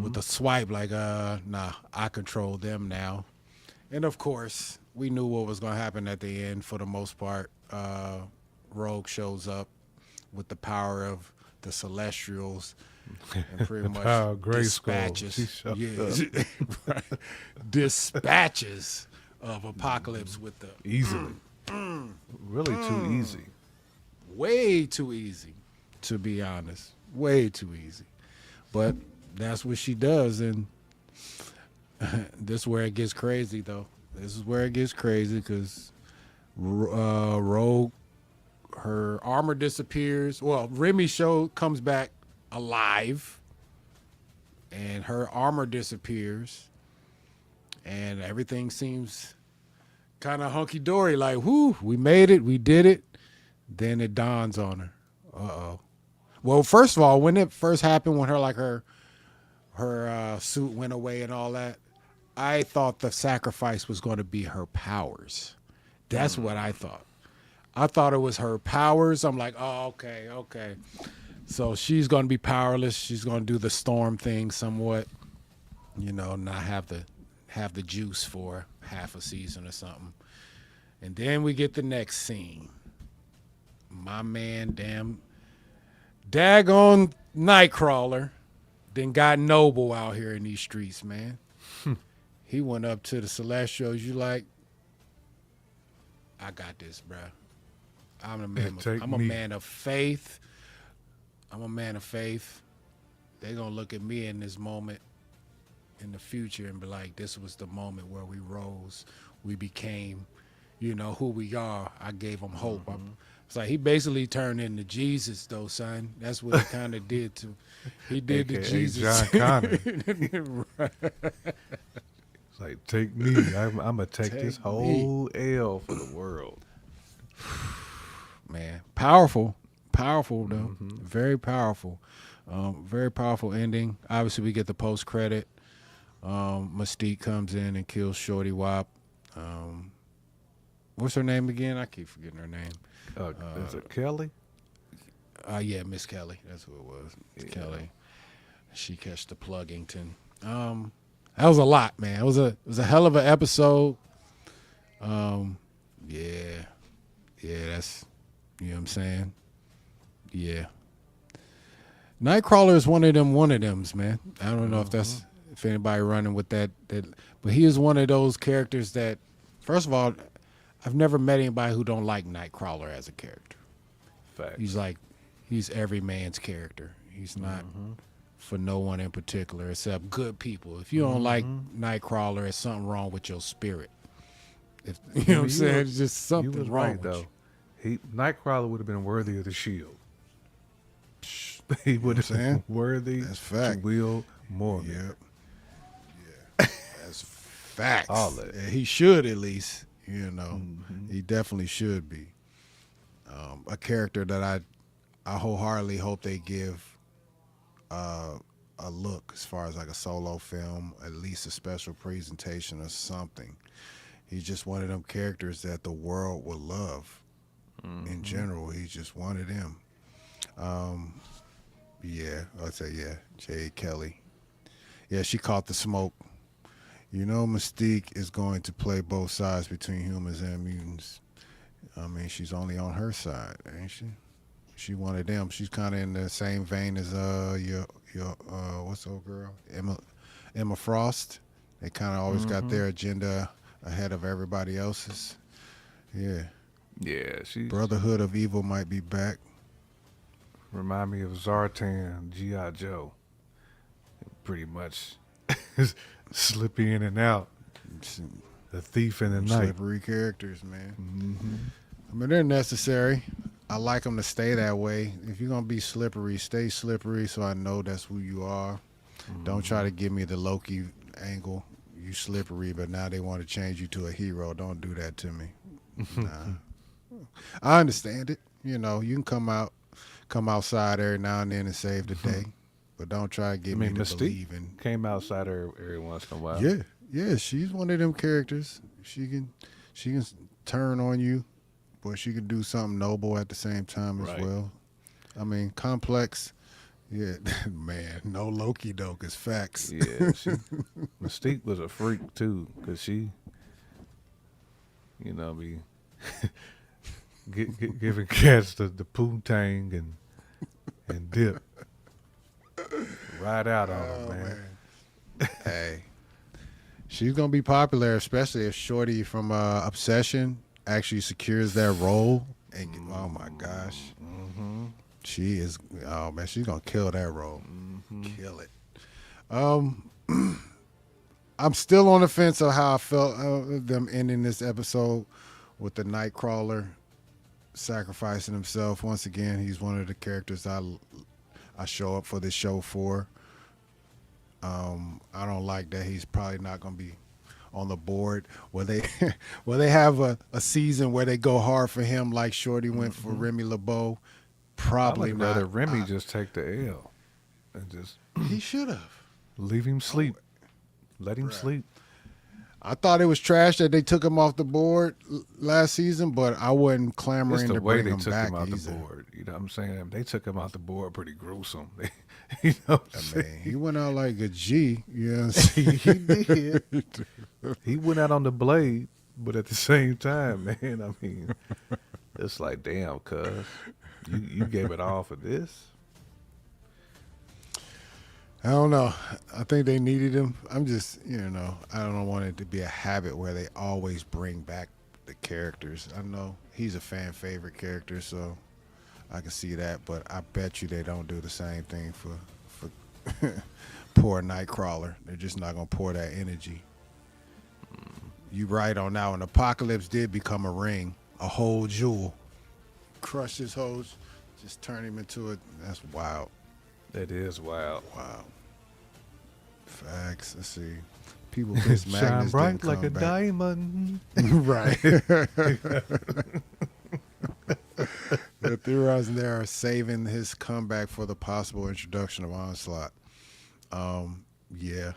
with a swipe like, nah, I control them now. And, of course, we knew what was going to happen at the end for the most part. Rogue shows up with the power of the Celestials and pretty much dispatches. Right. Dispatches of Apocalypse with the... Easily. Really too easy. Way too easy, to be honest. Way too easy. But that's what she does, and this is where it gets crazy, though. This is where it gets crazy because Rogue, her armor disappears. Well, Remy comes back alive, and her armor disappears, and everything seems kind of hunky-dory, like, whoo, we made it, we did it. Then it dawns on her. Uh-oh. Well, first of all, when it first happened, when her suit went away and all that, I thought the sacrifice was going to be her powers. That's what I thought. I thought it was her powers. I'm like, oh, okay. So she's going to be powerless. She's going to do the storm thing somewhat, not have the juice for half a season or something. And then we get the next scene. My man, daggone Nightcrawler then got noble out here in these streets, man. He went up to the Celestials. You like, I got this, bro. I'm a man of faith. I'm a man of faith. They're going to look at me in this moment in the future and be like, this was the moment where we rose. We became, who we are. I gave them hope. It's like he basically turned into Jesus, though, son. That's what he kind of did to. He did to Jesus. John Connor. Right. It's like, take me. I'm gonna take this whole L for the world. Man, powerful though. Very powerful. Very powerful ending. Obviously, we get the post credit. Mystique comes in and kills Shorty Wop. What's her name again? I keep forgetting her name. Is it Kelly? Yeah, Miss Kelly. That's who it was. Miss Kelly. She catch the Pluggington. That was a lot, man. It was a hell of an episode. Yeah, that's, you know what I'm saying? Yeah. Nightcrawler is one of them's, man. I don't know if anybody running with that, but he is one of those characters that, first of all, I've never met anybody who don't like Nightcrawler as a character. Fact. He's every man's character. He's not for no one in particular except good people. If you don't like Nightcrawler, there's something wrong with your spirit. You know what I'm saying? It's just something you was wrong right, with though. Nightcrawler would have been worthy of the shield. He would have been worthy to wield Morgan. Yep. Yeah. That's facts. All that. He should at least. He definitely should be. A character that I wholeheartedly hope they give a look as far as like a solo film, at least a special presentation or something. He's just one of them characters that the world will love. In general, he's just one of them. I'd say Jade Kelly. Yeah, she caught the smoke. Mystique is going to play both sides between humans and mutants. I mean, she's only on her side, ain't she? She one of them. She's kind of in the same vein as your what's the old girl? Emma Frost. They kind of always got their agenda ahead of everybody else's. Yeah. Yeah, Brotherhood of Evil might be back. Remind me of Zartan, G.I. Joe. pretty much slip in and out. The thief in the night. Slippery characters, man. I mean, they're necessary. I like them to stay that way. If you're going to be slippery, stay slippery so I know that's who you are. Don't try to give me the Loki angle. You slippery, but now they want to change you to a hero. Don't do that to me. Nah. I understand it. You know, you can come outside every now and then and save the day. But don't try to get me to Mystique believe in. came outside every once in a while. Yeah, she's one of them characters. She can turn on you, but she can do something noble at the same time as well. I mean, complex. Yeah, man, no Loki though, 'cause facts. Yeah, Mystique was a freak too, 'cause she, you know, be giving cats the poontang and dip. Ride out on them, man. Hey, she's gonna be popular, especially if Shorty from Obsession actually secures that role. And oh my gosh, she is. Oh man, she's gonna kill that role. Kill it. I'm still on the fence of how I felt them ending this episode with the Nightcrawler sacrificing himself. Once again, he's one of the characters I show up for this show for. I don't like that he's probably not going to be on the board. Will they have a season where they go hard for him like Shorty went for Remy LeBeau? Probably not. Rather Remy just take the L and just he should have. Leave him sleep. Let him sleep. I thought it was trash that they took him off the board last season, but I wasn't clamoring It's the to way bring they him took back him out either. the board. You know what I'm saying? They took him out the board pretty gruesome. You know what I'm saying? He went out like a G. You know what I'm saying? He did. He went out on the blade, but at the same time, man, I mean, it's like, damn, cuz, you gave it all for this? I don't know. I think they needed him. I'm just, I don't want it to be a habit where they always bring back the characters. I know he's a fan favorite character, so I can see that. But I bet you they don't do the same thing for poor Nightcrawler. They're just not going to pour that energy. You right on that one. Apocalypse did become a ring, a whole jewel. Crush his hose, just turn him into it. That's wild. That is wild. Wow. Facts. Let's see. People piss Shine Magnus bright didn't like come a back. diamond. Right. They're theorizing they are saving his comeback for the possible introduction of Onslaught. Yeah.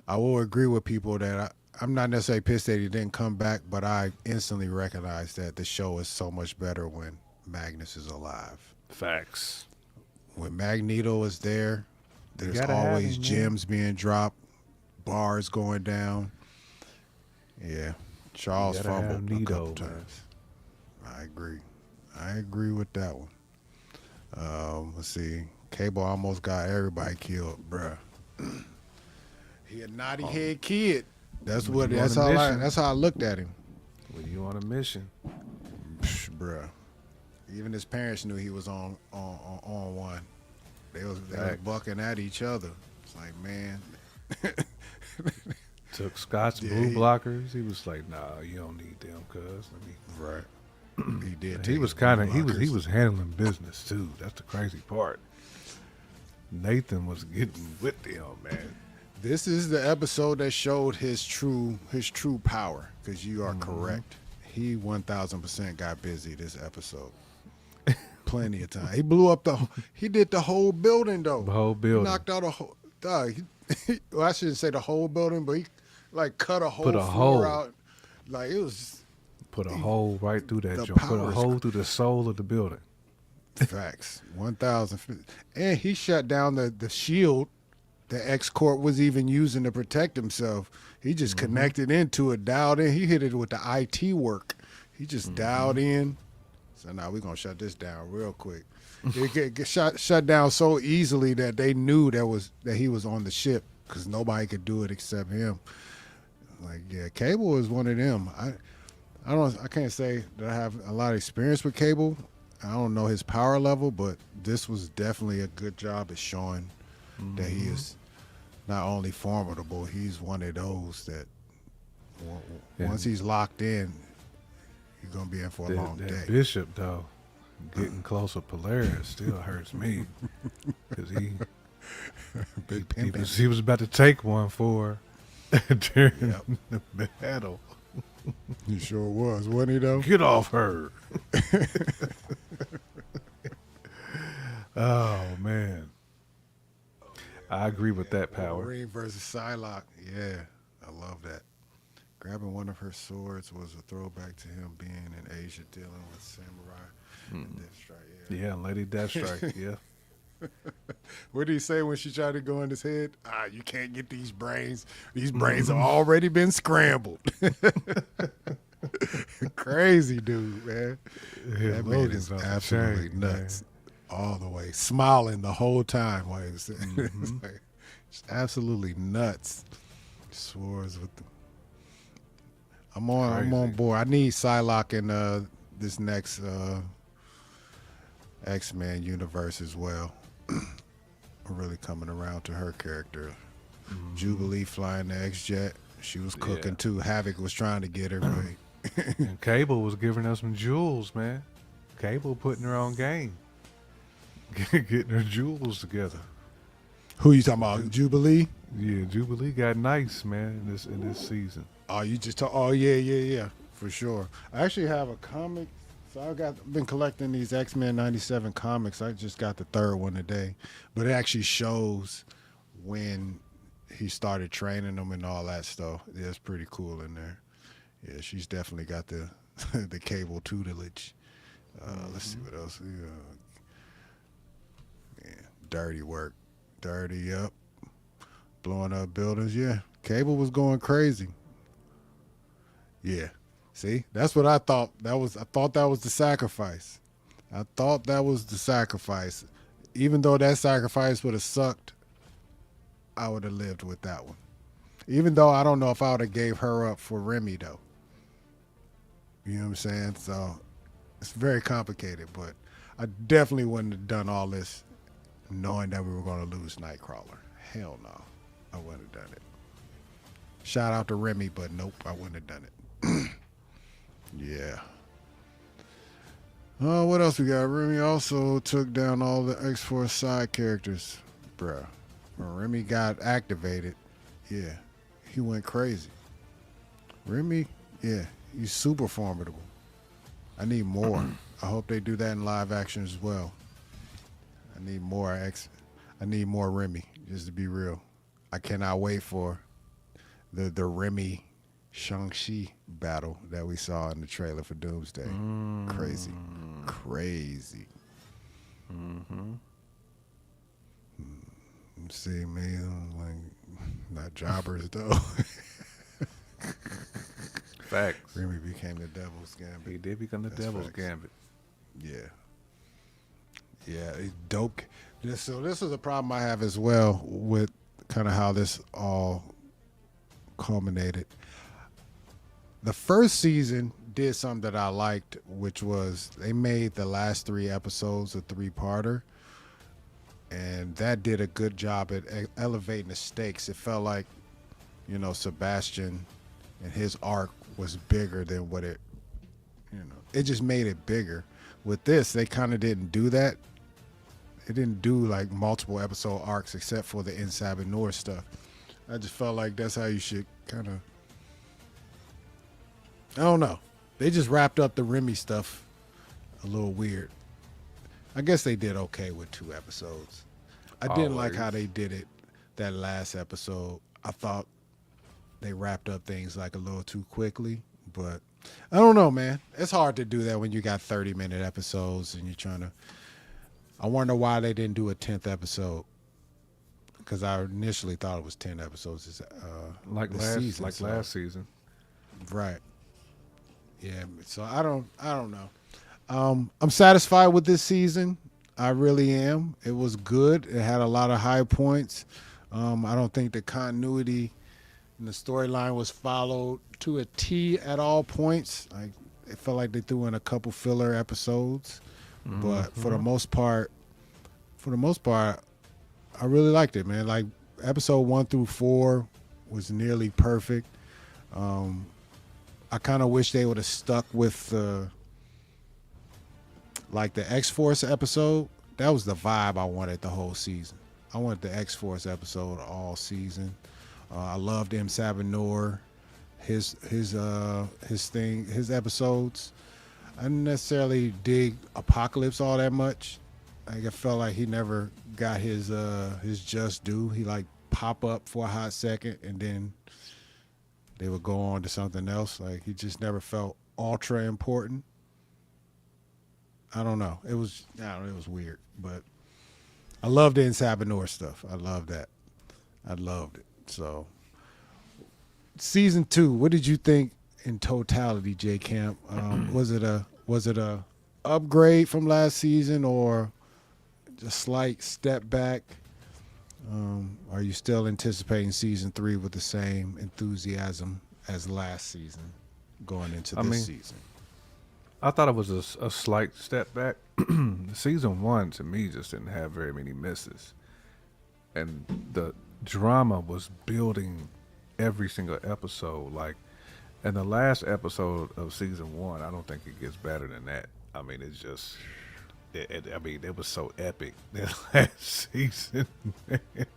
I will agree with people that I'm not necessarily pissed that he didn't come back, but I instantly recognize that the show is so much better when Magnus is alive. Facts. When Magneto is there, there's gotta have always him, gems being dropped, bars going down. Yeah, Charles gotta have fumbled a Nito, couple man. times. I agree with that one. Let's see. Cable almost got everybody killed, bruh. He a naughty head kid. That's When what. you on That's a how. mission. That's how I looked at him, When you on a mission. bruh. Even his parents knew he was on one. They was bucking at each other. It's like, man. Took Scott's blue blockers. He was like, nah, you don't need them, cuz. Right. He did. He take was his kind of blue he blockers. was handling business too. That's the crazy part. Nathan was getting with them, man. This is the episode that showed his true power. Because you are correct. He 1000% got busy this episode. Plenty of time. He blew up he did the whole building though. The whole building. He knocked out a whole. Well, I shouldn't say the whole building, but he like cut a whole Put a floor hole. out. Like it was. Put a hole right through that the joint. Put a power is hole through the soul of the building. Facts. 1,000. And he shut down the shield the X-Corp was even using to protect himself. He just connected into it, dialed in. He hit it with the IT work. He just dialed in. So now we're going to shut this down real quick. It get shut down so easily that they knew that he was on the ship because nobody could do it except him. Like, yeah, Cable is one of them. I can't say that I have a lot of experience with Cable. I don't know his power level, but this was definitely a good job at showing that he is not only formidable, he's one of those that once he's locked in, you're gonna be in for a long day. Bishop though, getting close with Polaris still hurts me because he was about to take one for her during the battle. He sure was, wasn't he though? Get off her. Oh man, I agree with that power. Wolverine versus Psylocke, yeah, I love that. Grabbing one of her swords was a throwback to him being in Asia dealing with samurai and Deathstrike. Yeah, Lady Deathstrike. Yeah. What did he say when she tried to go in his head? You can't get these brains. These brains have already been scrambled. Crazy dude, man. That man is absolutely nuts. Man. All the way. Smiling the whole time while he was saying it. It's like, just absolutely nuts. Swords with the... I'm on board. I need Psylocke in this next X-Men universe as well. I'm really coming around to her character. Jubilee flying the X-Jet. She was cooking too. Havoc was trying to get her. And Cable was giving us some jewels, man. Cable putting her on game. Getting her jewels together. Who you talking about? Jubilee? Yeah, Jubilee got nice, man, in this season. Oh, you just talk. Oh, yeah, for sure. I actually have a comic. So I've been collecting these X-Men 97 comics. I just got the third one today, but it actually shows when he started training them and all that stuff. Yeah, it's pretty cool in there. Yeah, she's definitely got the the Cable tutelage. Let's see what else. Yeah, dirty work, dirty up, blowing up buildings. Yeah, Cable was going crazy. Yeah. See, that's what I thought. I thought that was the sacrifice. I thought that was the sacrifice. Even though that sacrifice would have sucked, I would have lived with that one. Even though I don't know if I would have gave her up for Remy, though. You know what I'm saying? So it's very complicated, but I definitely wouldn't have done all this knowing that we were going to lose Nightcrawler. Hell no. I wouldn't have done it. Shout out to Remy, but nope, I wouldn't have done it. Yeah. What else we got? Remy also took down all the X-Force side characters. Bruh. When Remy got activated, yeah, he went crazy. Remy, yeah, he's super formidable. I need more. I hope they do that in live action as well. I need more Remy, just to be real. I cannot wait for the Remy Shang-Chi battle that we saw in the trailer for Doomsday. Crazy. See me, like, not jobbers though. Facts. Remy became the Devil's Gambit. He did become the Devil's Gambit. Yeah, it's dope. So this is a problem I have as well with kind of how this all culminated. The first season did something that I liked, which was they made the last 3 episodes a 3-parter, and that did a good job at elevating the stakes. It felt like, Sebastian and his arc was bigger than what it just made it bigger. With this, they kind of didn't do that. It didn't do like multiple episode arcs except for the Inside North stuff. I just felt like that's how you should kind of, I don't know. They just wrapped up the Remy stuff a little weird. I guess they did okay with 2 episodes. I didn't like how they did it that last episode. I thought they wrapped up things like a little too quickly, but I don't know, man. It's hard to do that when you got 30-minute episodes and you're trying to. I wonder why they didn't do a 10th episode, because I initially thought it was 10 episodes. Last season. Right. Yeah. So I don't know. I'm satisfied with this season. I really am. It was good. It had a lot of high points. I don't think the continuity in the storyline was followed to a T at all points. It felt like they threw in a couple filler episodes, but for the most part, I really liked it, man. Like episode 1 through 4 was nearly perfect. I kind of wish they would have stuck with like the X-Force episode. That was the vibe I wanted the whole season. I wanted the X-Force episode all season. I loved M. Sabanor, his episodes. I didn't necessarily dig Apocalypse all that much. I felt like he never got his just due. He like pop up for a hot second and then they would go on to something else. Like he just never felt ultra important. I don't know. It was weird, but I loved the Sabanor stuff. I loved that. I loved it. So season 2, what did you think in totality, J Camp? Was it a upgrade from last season or just slight step back? Are you still anticipating season 3 with the same enthusiasm as last season going into this season? I thought it was a slight step back. Season 1 to me just didn't have very many misses, and the drama was building every single episode. Like in the last episode of season 1, I don't think it gets better than that. I mean, it's just. It was so epic that last season.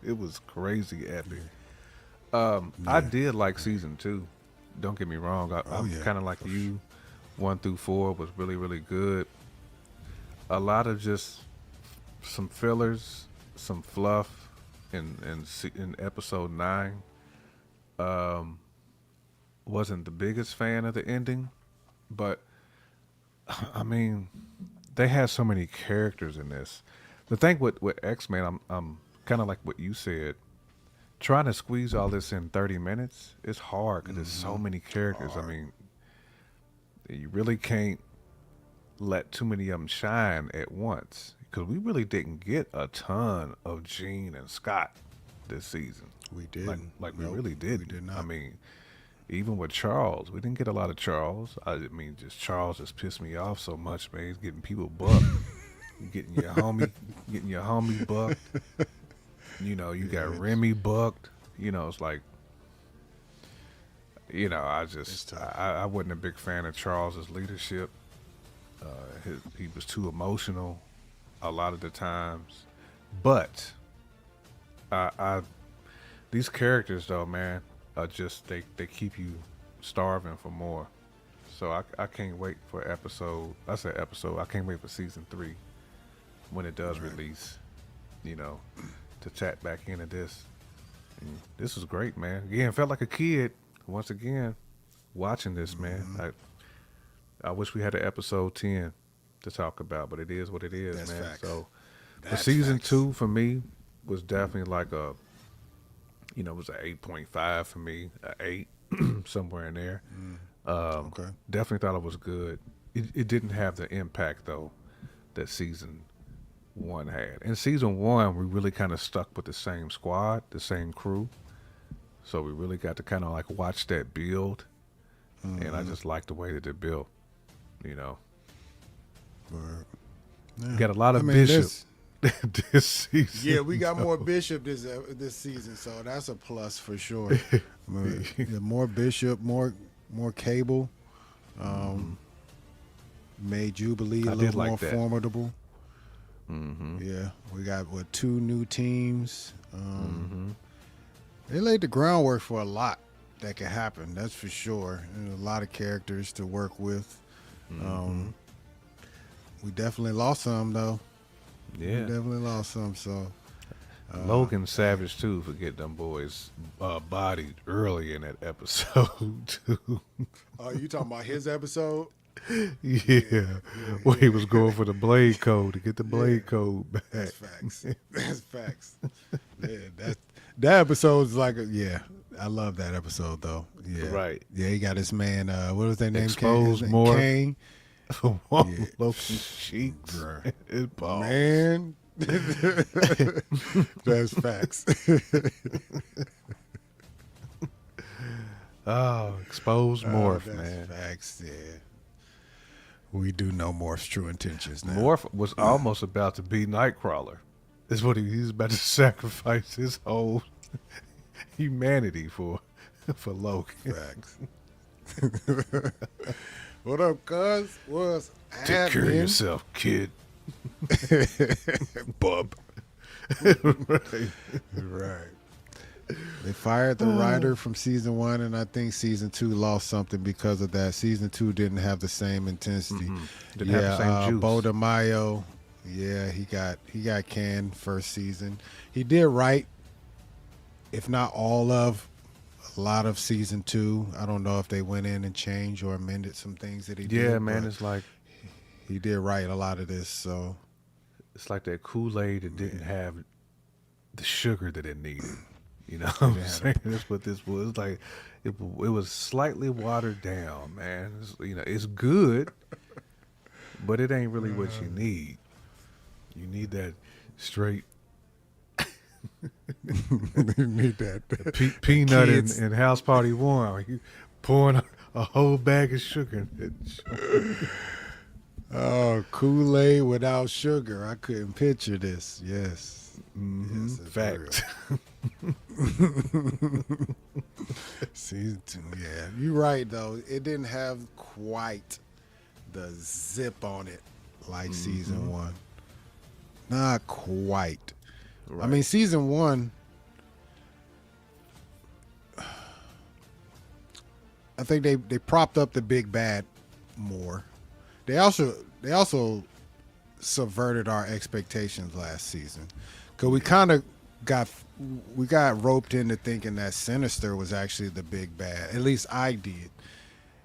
It was crazy epic. I did like season 2. Don't get me wrong. I'm kind of like you. 1 through 4 was really, really good. A lot of just some fillers, some fluff in episode 9. Wasn't the biggest fan of the ending, but I mean, they had so many characters in this. The thing with X-Men, I'm kind of like what you said. Trying to squeeze all this in 30 minutes is hard because there's so many characters. I mean, you really can't let too many of them shine at once because we really didn't get a ton of Jean and Scott this season. We didn't. Like we really didn't. We did not. I mean, even with Charles, we didn't get a lot of Charles. I mean, just Charles just pissed me off so much, man. He's getting people bucked. getting your homie bucked. You know, you got Remy bucked. You know, it's like, you know, I wasn't a big fan of Charles's leadership. He was too emotional a lot of the times. But these characters, though, man, are just they keep you starving for more. So I can't wait for episode. I can't wait for season 3 when it does release. You know, to tap back into this. And this was great, man. Again, felt like a kid once again watching this, man. I wish we had an episode 10 to talk about, but it is what it is. That's man. Facts. So the season 2 for me was definitely like a, you know, it was an 8.5 for me, an 8 somewhere in there. Okay. Definitely thought it was good. It didn't have the impact though that season 1 had. In season 1, we really kind of stuck with the same squad, the same crew. So we really got to kind of like watch that build, and I just liked the way that it built. You know, got a lot of Bishop this season. Yeah, we got more Bishop this season, so that's a plus for sure. More Bishop, more Cable. Made Jubilee a little more formidable. Yeah, we got 2 new teams. They laid the groundwork for a lot that could happen. That's for sure. And a lot of characters to work with. We definitely lost some though. Yeah, we definitely lost some. So Logan Savage too. Forget them boys bodied early in that episode too. Oh, you talking about his episode? Yeah. Well, he was going for the blade code to get the blade code back. That's facts. That's facts. Yeah, that episode's like I love that episode though. Yeah. Right. Yeah, he got his man, what was their name? Exposed more. Kane. Local cheeks. Man. That's facts. Oh, exposed Morph, man. Facts, yeah. We do know Morph's true intentions now. Morph was almost about to be Nightcrawler. Is what he was about to sacrifice his whole humanity for Logan. Facts. What up, cuz? What's Take care of yourself, kid. Bub. Right. They fired the writer from season 1, and I think season 2 lost something because of that. Season 2 didn't have the same intensity. Didn't have the same juice. Bo DeMaio, he got canned first season. He did write, if not all of, a lot of season 2. I don't know if they went in and changed or amended some things that he did. Yeah, man, it's like he did write a lot of this, so it's like that Kool-Aid that didn't have the sugar that it needed. You know what I'm saying? That's what this was. Like it was slightly watered down, man. It's good, but it ain't really what you need. You need that straight. You need that peanut and House Party 1. You pouring a whole bag of sugar in it. Oh, Kool-Aid without sugar. I couldn't picture this. Yes. Yes, fact. Season 2, yeah. You're right, though. It didn't have quite the zip on it like season 1. Not quite. Right. I mean, season 1, I think they propped up the big bad more. They also subverted our expectations last season, because we kind of got roped into thinking that Sinister was actually the big bad. At least I did,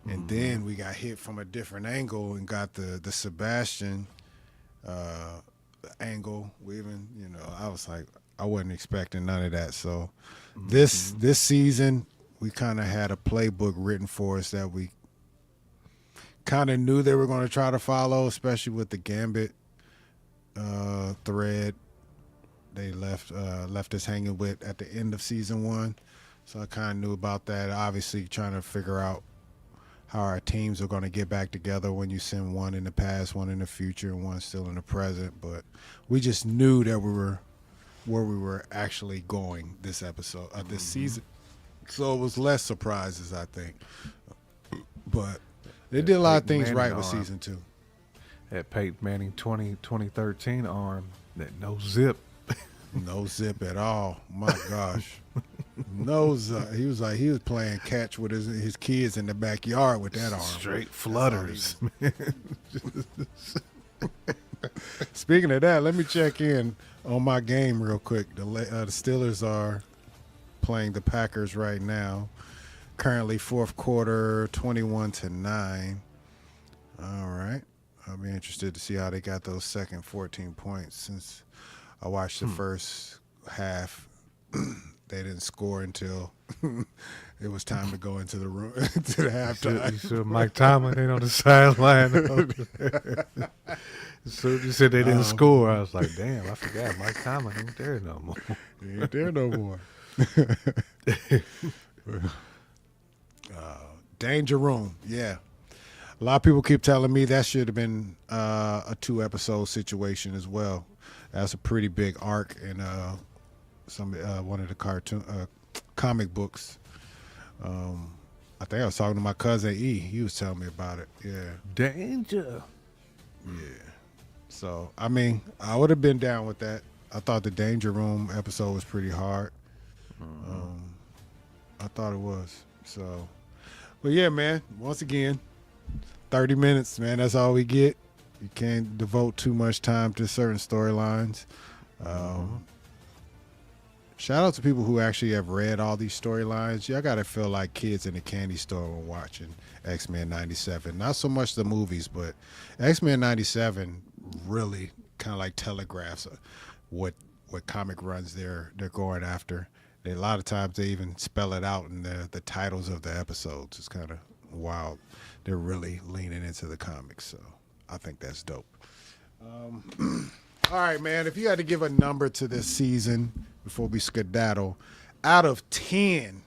and then we got hit from a different angle and got the Sebastian angle. We even, I was like, I wasn't expecting none of that. So this season, we kind of had a playbook written for us that we kind of knew they were going to try to follow, especially with the Gambit thread they left us hanging with at the end of season 1. So I kind of knew about that. Obviously, trying to figure out how our teams are going to get back together when you send one in the past, one in the future, and one still in the present. But we just knew that we were where we were actually going this episode, this season. So it was less surprises, I think. But they did a lot of things right with season 2. That Peyton Manning 2013 arm, that no zip. No zip at all. My gosh. No zip. He was playing catch with his kids in the backyard with that arm. Straight flutters. Speaking of that, let me check in on my game real quick. The Steelers are playing the Packers right now. Currently fourth quarter, 21-9. All right. I'll be interested to see how they got those second 14 points. Since I watched the first half, they didn't score until it was time to go into the room to the halftime. You saw Mike Tomlin ain't on the sideline. So you said they didn't score. I was like, damn, I forgot Mike Tomlin ain't there no more. He ain't there no more. Danger Room, yeah. A lot of people keep telling me that should have been a 2-episode situation as well. That's a pretty big arc in one of the comic books. I think I was talking to my cousin E. He was telling me about it. Yeah. Danger. Yeah. So, I mean, I would have been down with that. I thought the Danger Room episode was pretty hard. I thought it was. So, but yeah, man, once again, 30 minutes, man, that's all we get. You can't devote too much time to certain storylines. Shout out to people who actually have read all these storylines. Y'all got to feel like kids in a candy store when watching X-Men 97. Not so much the movies, but X-Men 97 really kind of like telegraphs what comic runs they're going after. A lot of times they even spell it out in the titles of the episodes. It's kind of wild. They're really leaning into the comics, so I think that's dope. All right, man, if you had to give a number to this season before we skedaddle, out of 10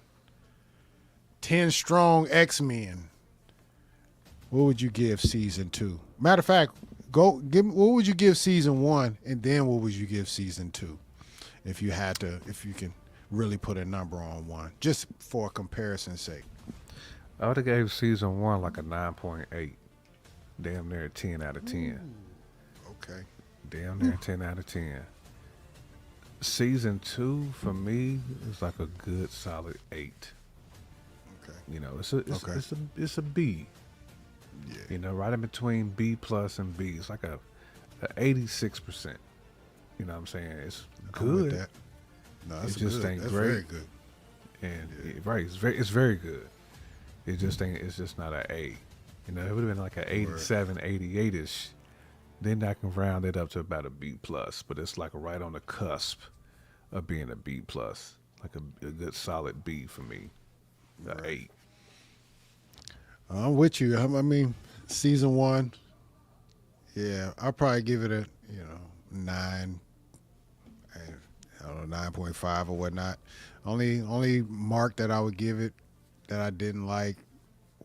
strong X-Men, what would you give season 2? Matter of fact, what would you give season 1, and then what would you give season 2? If you can really put a number on one, just for comparison's sake. I would have gave season 1 like a 9.8. Damn near a 10 out of 10. Okay. Damn near 10 out of 10. Season 2 for me is like a good solid 8. Okay. You know, it's a B. Yeah. You know, right in between B plus and B. It's like a 86%. You know what I'm saying? It's I'm with good. that. No, It that's just good. ain't That's great. very good. And right, it's very good. It just ain't. It's just not an A. You know, it would have been like an 87, 88ish. Then I can round it up to about a B plus. But it's like right on the cusp of being a B plus, like a good solid B for me. The 8. I'm with you. I mean, season 1. Yeah, I'll probably give it a 9. I don't know, 9.5 or whatnot. Only mark that I would give it that I didn't like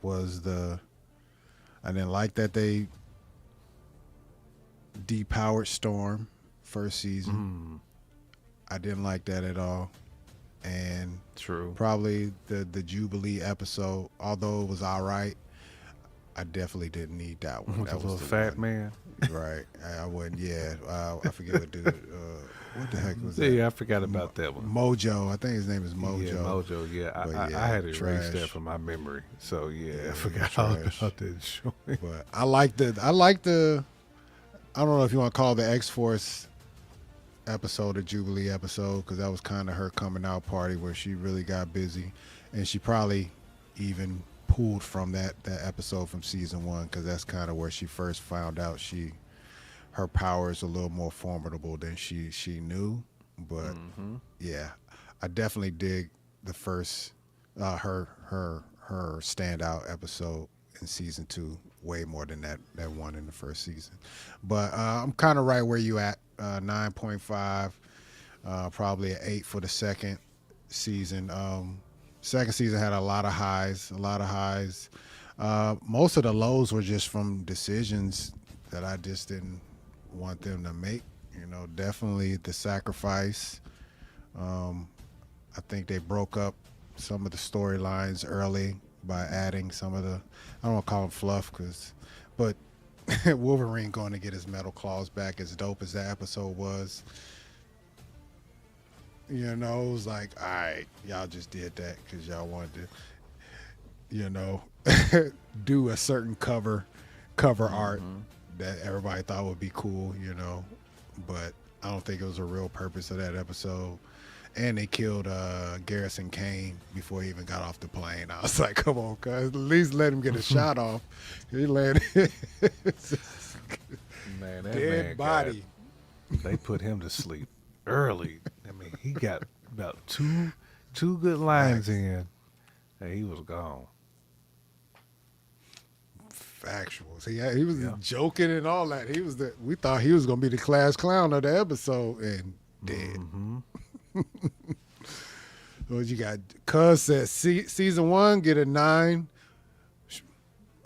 was I didn't like that they depowered Storm first season. I didn't like that at all. And True. Probably the Jubilee episode, although it was all right, I definitely didn't need that one. With That the was little the fat one. man. Right. I wouldn't. Yeah. I forget what dude. What the heck was that? Yeah, I forgot about that one. Mojo. I think his name is Mojo. Yeah, Mojo. Yeah, I had erased that from my memory. So yeah, I forgot all about that show. But I like the. I don't know if you want to call the X-Force episode a Jubilee episode, because that was kind of her coming out party where she really got busy, and she probably even pulled from that episode from season 1, because that's kind of where she first found out her power is a little more formidable than she knew. But yeah, I definitely dig the first her standout episode in season 2 way more than that one in the first season. But I'm kind of right where you at, 9.5, probably an 8 for the second season. Second season had a lot of highs. Most of the lows were just from decisions that I just didn't want them to make. You know, definitely the sacrifice. I think they broke up some of the storylines early by adding some of the, I don't want to call them fluff, but Wolverine going to get his metal claws back, as dope as that episode was. You know, it was like, all right, y'all just did that because y'all wanted to, do a certain cover art that everybody thought would be cool, but I don't think it was a real purpose of that episode. And they killed Garrison Kane before he even got off the plane. I was like, come on, cuz, at least let him get a shot off. He landed. Man, that dead man body. They put him to sleep early. I mean, he got about two good lines in, and he was gone. Factuals. He was joking and all that. We thought he was gonna be the class clown of the episode, and dead. What you got? Cuz said season 1 get a 9.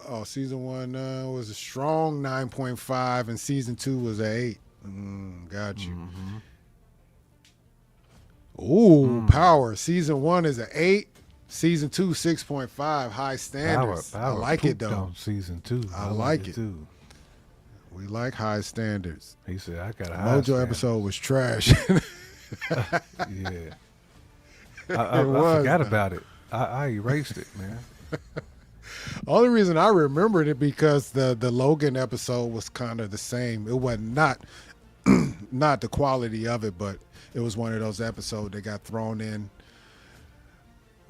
Oh, season 1 was a strong 9.5, and season 2 was an 8. Got you. Ooh, Power. Season 1 is an 8. Season 2, 6.5. High standards. Power I like it though. On season 2. I like it too. We like high standards. He said, "I got a high Mojo standard." episode was trash. Yeah. I forgot about it. I erased it, man. Only reason I remembered it because the Logan episode was kind of the same. It was not the quality of it, but it was one of those episodes that got thrown in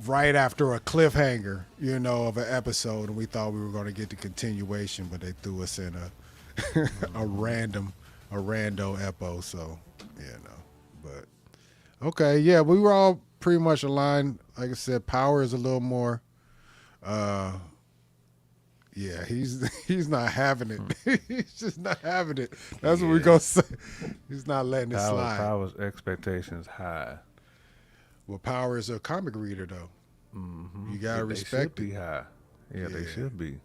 right after a cliffhanger, of an episode, and we thought we were going to get the continuation, but they threw us in a rando epo. So, but okay, yeah, we were all pretty much aligned. Like I said, Power is a little more. Yeah, he's not having it. He's just not having it. That's what we're gonna say. He's not letting it slide. Power's expectations high. Well, Power is a comic reader, though. You gotta respect They should be high. Yeah, they should be.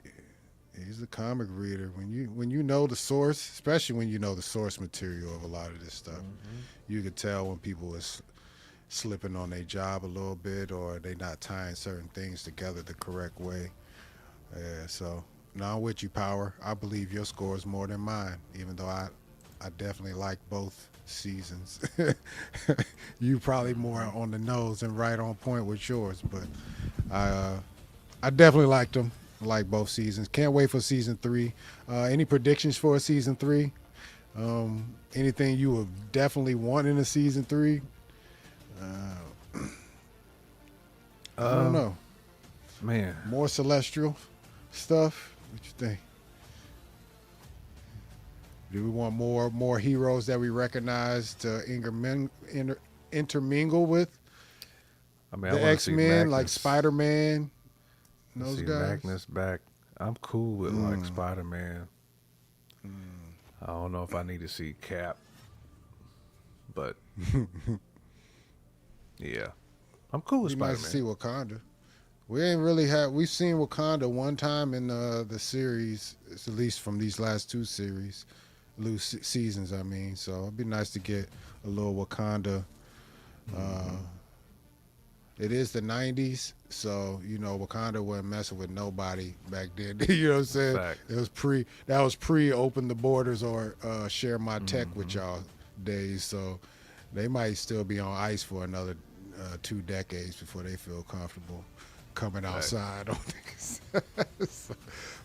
He's a comic reader. When you know the source, especially when you know the source material of a lot of this stuff, you can tell when people is slipping on their job a little bit, or they not tying certain things together the correct way. Yeah, so now I'm with you, Power. I believe your score is more than mine, even though I definitely like both seasons. You probably more on the nose and right on point with yours, but I definitely liked them. Like both seasons. Can't wait for season 3. Any predictions for season 3? Anything you would definitely want in a season 3? I don't know. Man, More celestial stuff. What you think? Do we want more heroes that we recognize to intermingle with? I mean, The I want to see X-Men, like Magnus. Spider-Man, those See guys. Magnus back. I'm cool with like Spider-Man. I don't know if I need to see Cap, but yeah, I'm cool with Be nice Spider-Man. to see Wakanda. We ain't really had. We've seen Wakanda one time in the series, at least from these last 2 seasons. I mean, so it'd be nice to get a little Wakanda. It is the 90s, so Wakanda wasn't messing with nobody back then. You know what I'm saying? Fact. That was pre open the borders or share my tech with y'all days. So they might still be on ice for another 2 decades before they feel comfortable coming outside on things.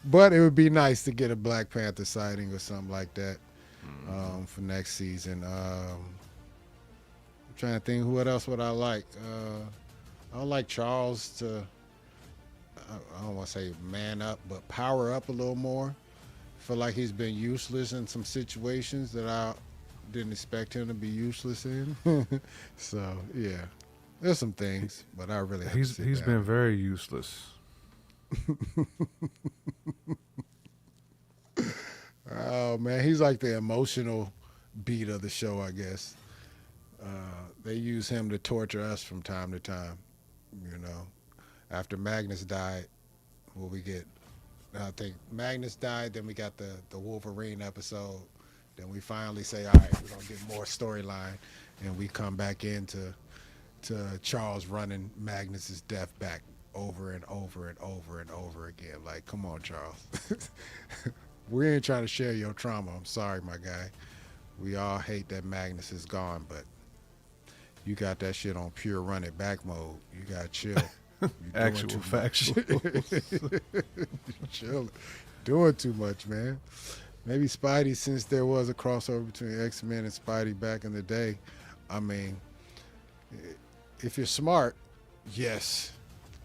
But it would be nice to get a Black Panther sighting or something like that for next season. I'm trying to think, what else would I like? I would like Charles to, I don't want to say man up, but power up a little more. Feel like he's been useless in some situations that I didn't expect him to be useless in. So, yeah. There's some things, but I really have to sit He's down. been very useless. Oh, man. He's like the emotional beat of the show, I guess. They use him to torture us from time to time. After Magnus died, we get, I think Magnus died, then we got the Wolverine episode. Then we finally say, all right, we're going to get more storyline. And we come back into Charles running Magnus's death back over and over and over and over again. Like, come on, Charles. We ain't trying to share your trauma. I'm sorry, my guy. We all hate that Magnus is gone, but you got that shit on pure run it back mode. You got to chill. Actual factual. Chill. Doing too much, man. Maybe Spidey, since there was a crossover between X-Men and Spidey back in the day, I mean, if you're smart, yes.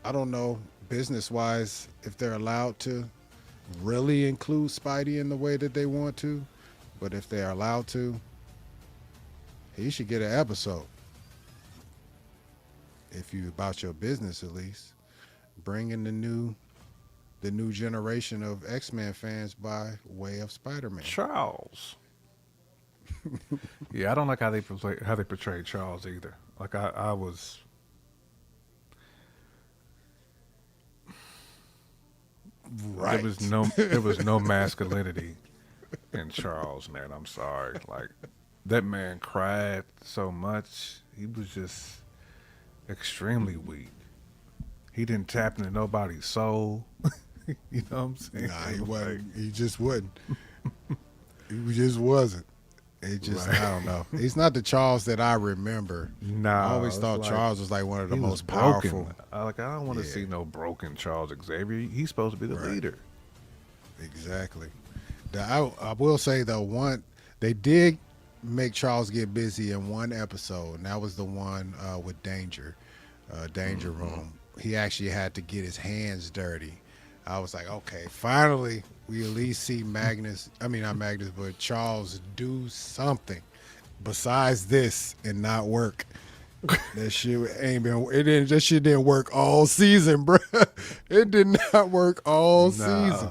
I don't know, business-wise, if they're allowed to really include Spidey in the way that they want to, but if they are allowed to, he should get an episode. If you about your business, at least, bring in the new generation of X-Men fans by way of Spider-Man. Charles. Yeah, I don't like how they portray Charles either. Like I was. Right. There was no masculinity in Charles, man. I'm sorry. Like, that man cried so much. He was just extremely weak. He didn't tap into nobody's soul. You know what I'm saying? Nah, he wasn't. He just wouldn't. He just wasn't. It just, Right. I don't know. He's not the Charles that I remember. Nah, I always it's thought like, Charles was like one of the he was most broken. powerful. I don't want to see no broken Charles Xavier. He's supposed to be the leader. Exactly. I will say though, they did make Charles get busy in one episode, and that was the one with Danger Room. He actually had to get his hands dirty. I was like, okay, finally we at least see but Charles do something besides this and not work. That shit didn't work all season, bro. It did not work all season.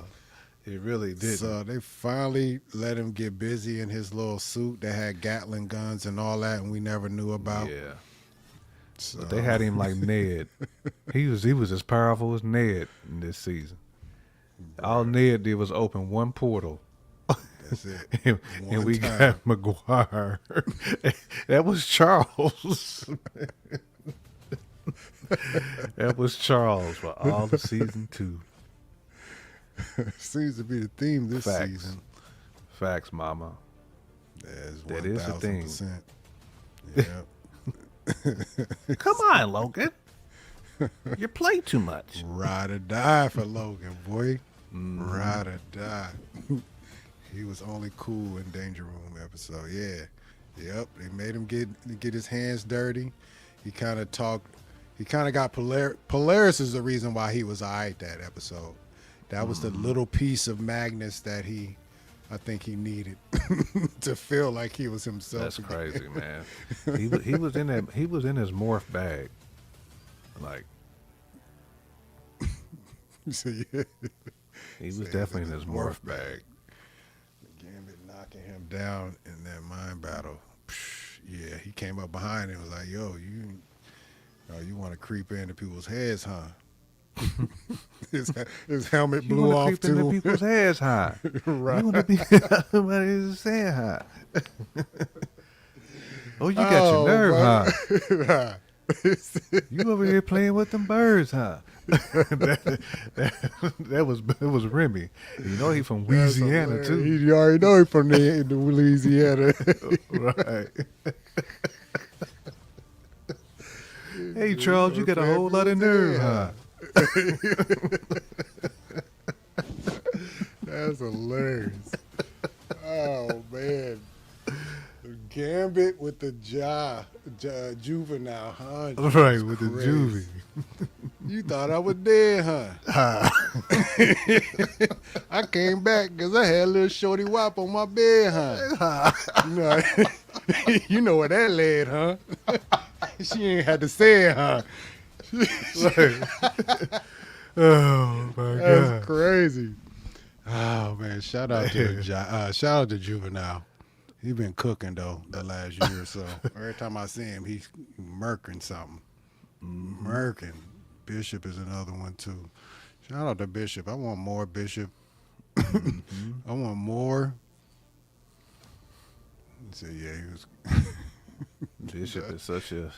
It really didn't. So they finally let him get busy in his little suit that had Gatling guns and all that, and we never knew about. Yeah. So But they had him like Ned. He was as powerful as Ned in this season. All Ned did was open one portal. That's it. And we got McGuire. That was Charles. That was Charles for all of season 2. Seems to be the theme this season. Facts, mama. That is the thing. Yeah. Come on, Logan. You play too much. Ride or die for Logan, boy. Ride or die. He was only cool in Danger Room episode. Yeah. Yep. They made him get his hands dirty. He kind of talked. He kind of got Polaris is the reason why he was all right that episode. That was the little piece of Magnus that I think he needed to feel like he was himself. That's again. crazy, man. He was in that. He was in his morph bag, like. So, yeah. He was definitely in his morph bag. Gambit knocking him down in that mind battle. Yeah, he came up behind him and was like, "Yo, you want to creep into people's heads, huh?" his helmet blew off creep into too. people's heads, huh? Right. You want to be somebody saying, huh? Oh, you got your nerve, huh? You over here playing with them birds, huh? that was Remy. You know he from Louisiana too. You already know he from the Louisiana. Right. Hey Charles, you got a whole lot of nerve, huh? That's hilarious. Oh man. Gambit with the juvenile, huh? Right, with crazy. the juvie. You thought I was dead, huh? I came back because I had a little shorty wop on my bed, huh? You know where that led, huh? She ain't had to say it, huh? Oh my God. That's crazy. Oh man, shout out to Juvenile. He been cooking though the last year or so. Every time I see him, he's murking something. Murking. Bishop is another one too. Shout out to Bishop. I want more Bishop. I want more. So yeah, he was. Bishop is such a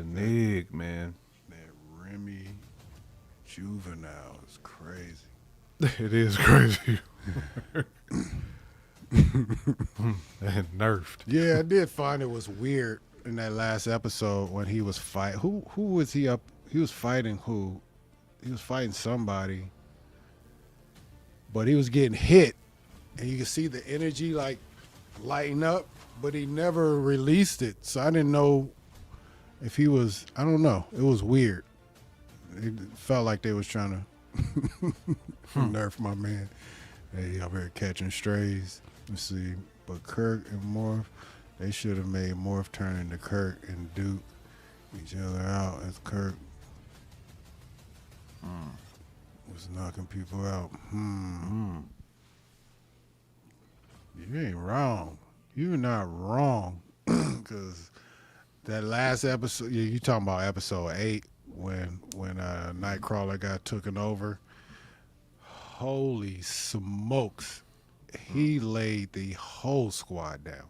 nig, man. That Remy Juvenile is crazy. It is crazy. And nerfed. Yeah, I did find it was weird in that last episode when he was fight. Who was he up? He was fighting who? He was fighting somebody, but he was getting hit, and you could see the energy like lighting up, but he never released it. So I didn't know if he was. I don't know. It was weird. It felt like they was trying to nerf my man. Hey, up here catching strays. Let's see. But Kirk and Morph, they should have made Morph turn into Kirk and Duke each other out as Kirk was knocking people out. You ain't wrong. You're not wrong. Because that last episode, you talking about episode 8 when Nightcrawler got taken over. Holy smokes. He laid the whole squad down.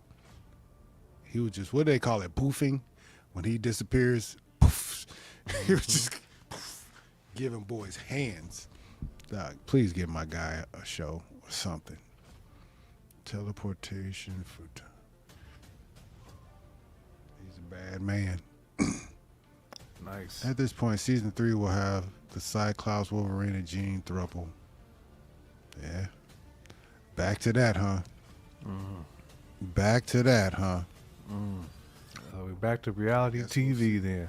He was just, what do they call it, poofing? When he disappears, poof. He was just giving boys hands. Doc, please give my guy a show or something. Teleportation for... He's a bad man. Nice. At this point, season 3 will have the Cyclops, Wolverine, and Jean throuple. Yeah. Back to that, huh? Back to that, huh? We're back to reality TV then.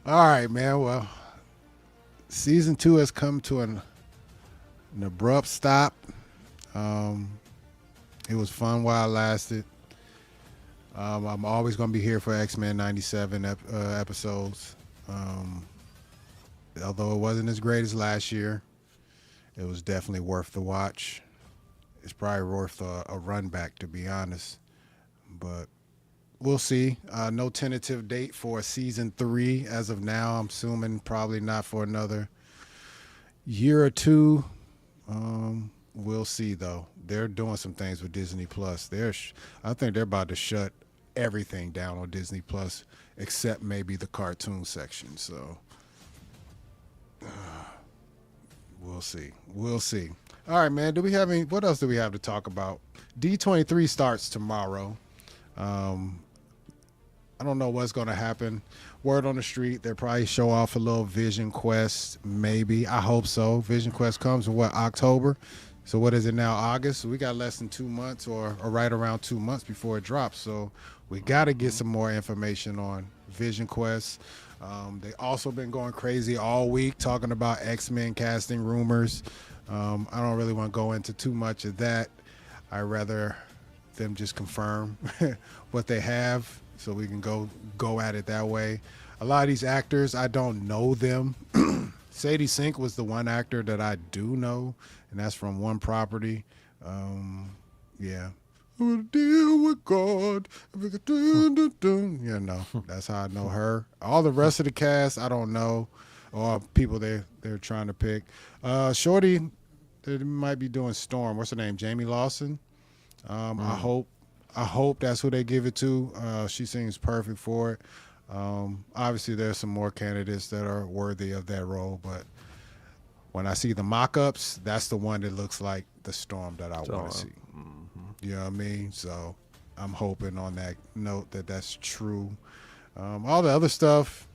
All right, man. Well, season 2 has come to an abrupt stop. It was fun while it lasted. I'm always going to be here for X-Men 97 episodes. Although it wasn't as great as last year, it was definitely worth the watch. It's probably worth a run back, to be honest. But we'll see. No tentative date for season 3 as of now. I'm assuming probably not for another year or two. We'll see though. They're doing some things with Disney Plus. I think they're about to shut everything down on Disney Plus except maybe the cartoon section. So we'll see. We'll see. All right, man. What else do we have to talk about? D23 starts tomorrow. I don't know what's going to happen. Word on the street, they'll probably show off a little VisionQuest, maybe. I hope so. VisionQuest comes in October? So what is it now, August? So we got less than 2 months or right around 2 months before it drops. So we got to get some more information on VisionQuest. They also been going crazy all week talking about X-Men casting rumors. I don't really want to go into too much of that. I'd rather them just confirm what they have so we can go at it that way. A lot of these actors, I don't know them. Sadie Sink was the one actor that I do know, and that's from One Property. Yeah. Deal with God. You know, that's how I know her. All the rest of the cast, I don't know. Or people they're trying to pick. Shorty, they might be doing Storm. What's her name? Jamie Lawson. I hope that's who they give it to. She seems perfect for it. Obviously, there's some more candidates that are worthy of that role, but when I see the mock-ups, that's the one that looks like the Storm that I want to see. You know what I mean? So I'm hoping on that note that's true. All the other stuff,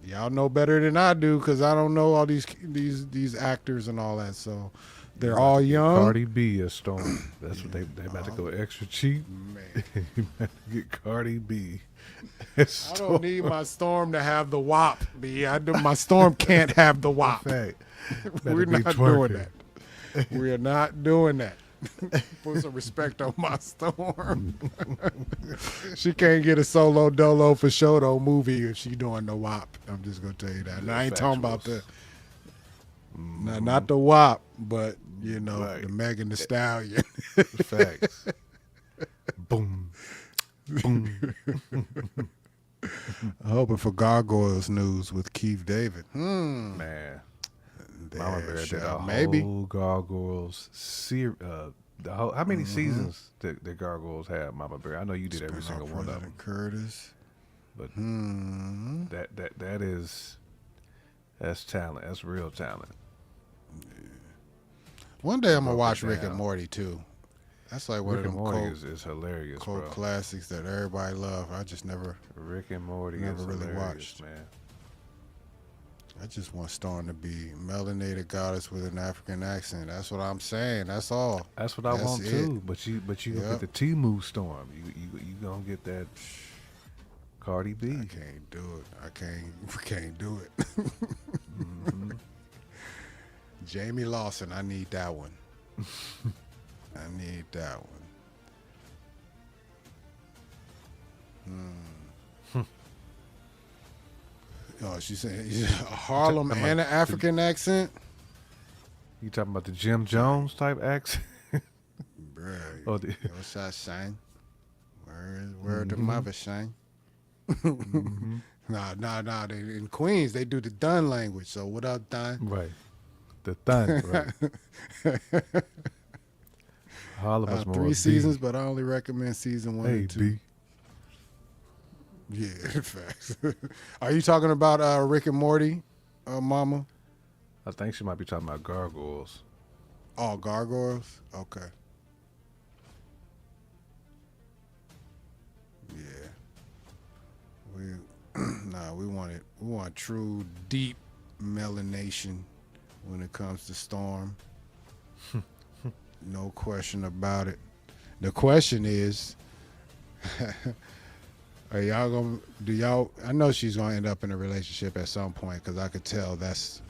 y'all know better than I do because I don't know all these actors and all that. So they're all young. Cardi B a Storm. That's what they about to go extra cheap. Man, You about to get Cardi B. I don't need my Storm to have the WAP. My Storm can't have the WAP. We're not doing that. We are not doing that. Put some respect on my Storm. She can't get a solo dolo for Shoto movie if she doing the WAP. I'm just gonna tell you that. And I ain't talking about the not the WAP, but you know, the Megan Thee Stallion. Facts. Boom. Boom. I'm hoping for Gargoyles news with Keith David. Man. Mama Bear did a maybe. whole Gargoyles how many seasons did Gargoyles have, Mama Bear? I know you did every single one of them. Curtis. But that's talent. That's real talent. Yeah. One day I'm gonna watch Rick and Morty too. That's like one of them is hilarious, cult bro. classics that everybody love. I just never Rick and Morty never is really hilarious, watched. Man. I just want Storm to be melanated goddess with an African accent. That's what I'm saying. That's all. That's what I want too. But you gonna get the T-Move Storm. You gonna get that Cardi B. I can't do it. We can't do it. Jamie Lawson, I need that one. I need that one. Oh, she's saying Harlem and an African accent? You talking about the Jim Jones type accent? Bruh. Oh, What's that, Shane? Where the mother, Shane? Nah. In Queens, they do the Dun language. So what up, Dun? Right. The Dun, right. Harlem is more 3 seasons, but I only recommend season 1 and 2. B. Yeah, facts. Are you talking about Rick and Morty, Mama? I think she might be talking about Gargoyles. Oh, Gargoyles? Okay. Yeah. We want true deep melanation when it comes to Storm. No question about it. The question is, are y'all gonna I know she's gonna end up in a relationship at some point because I could tell that's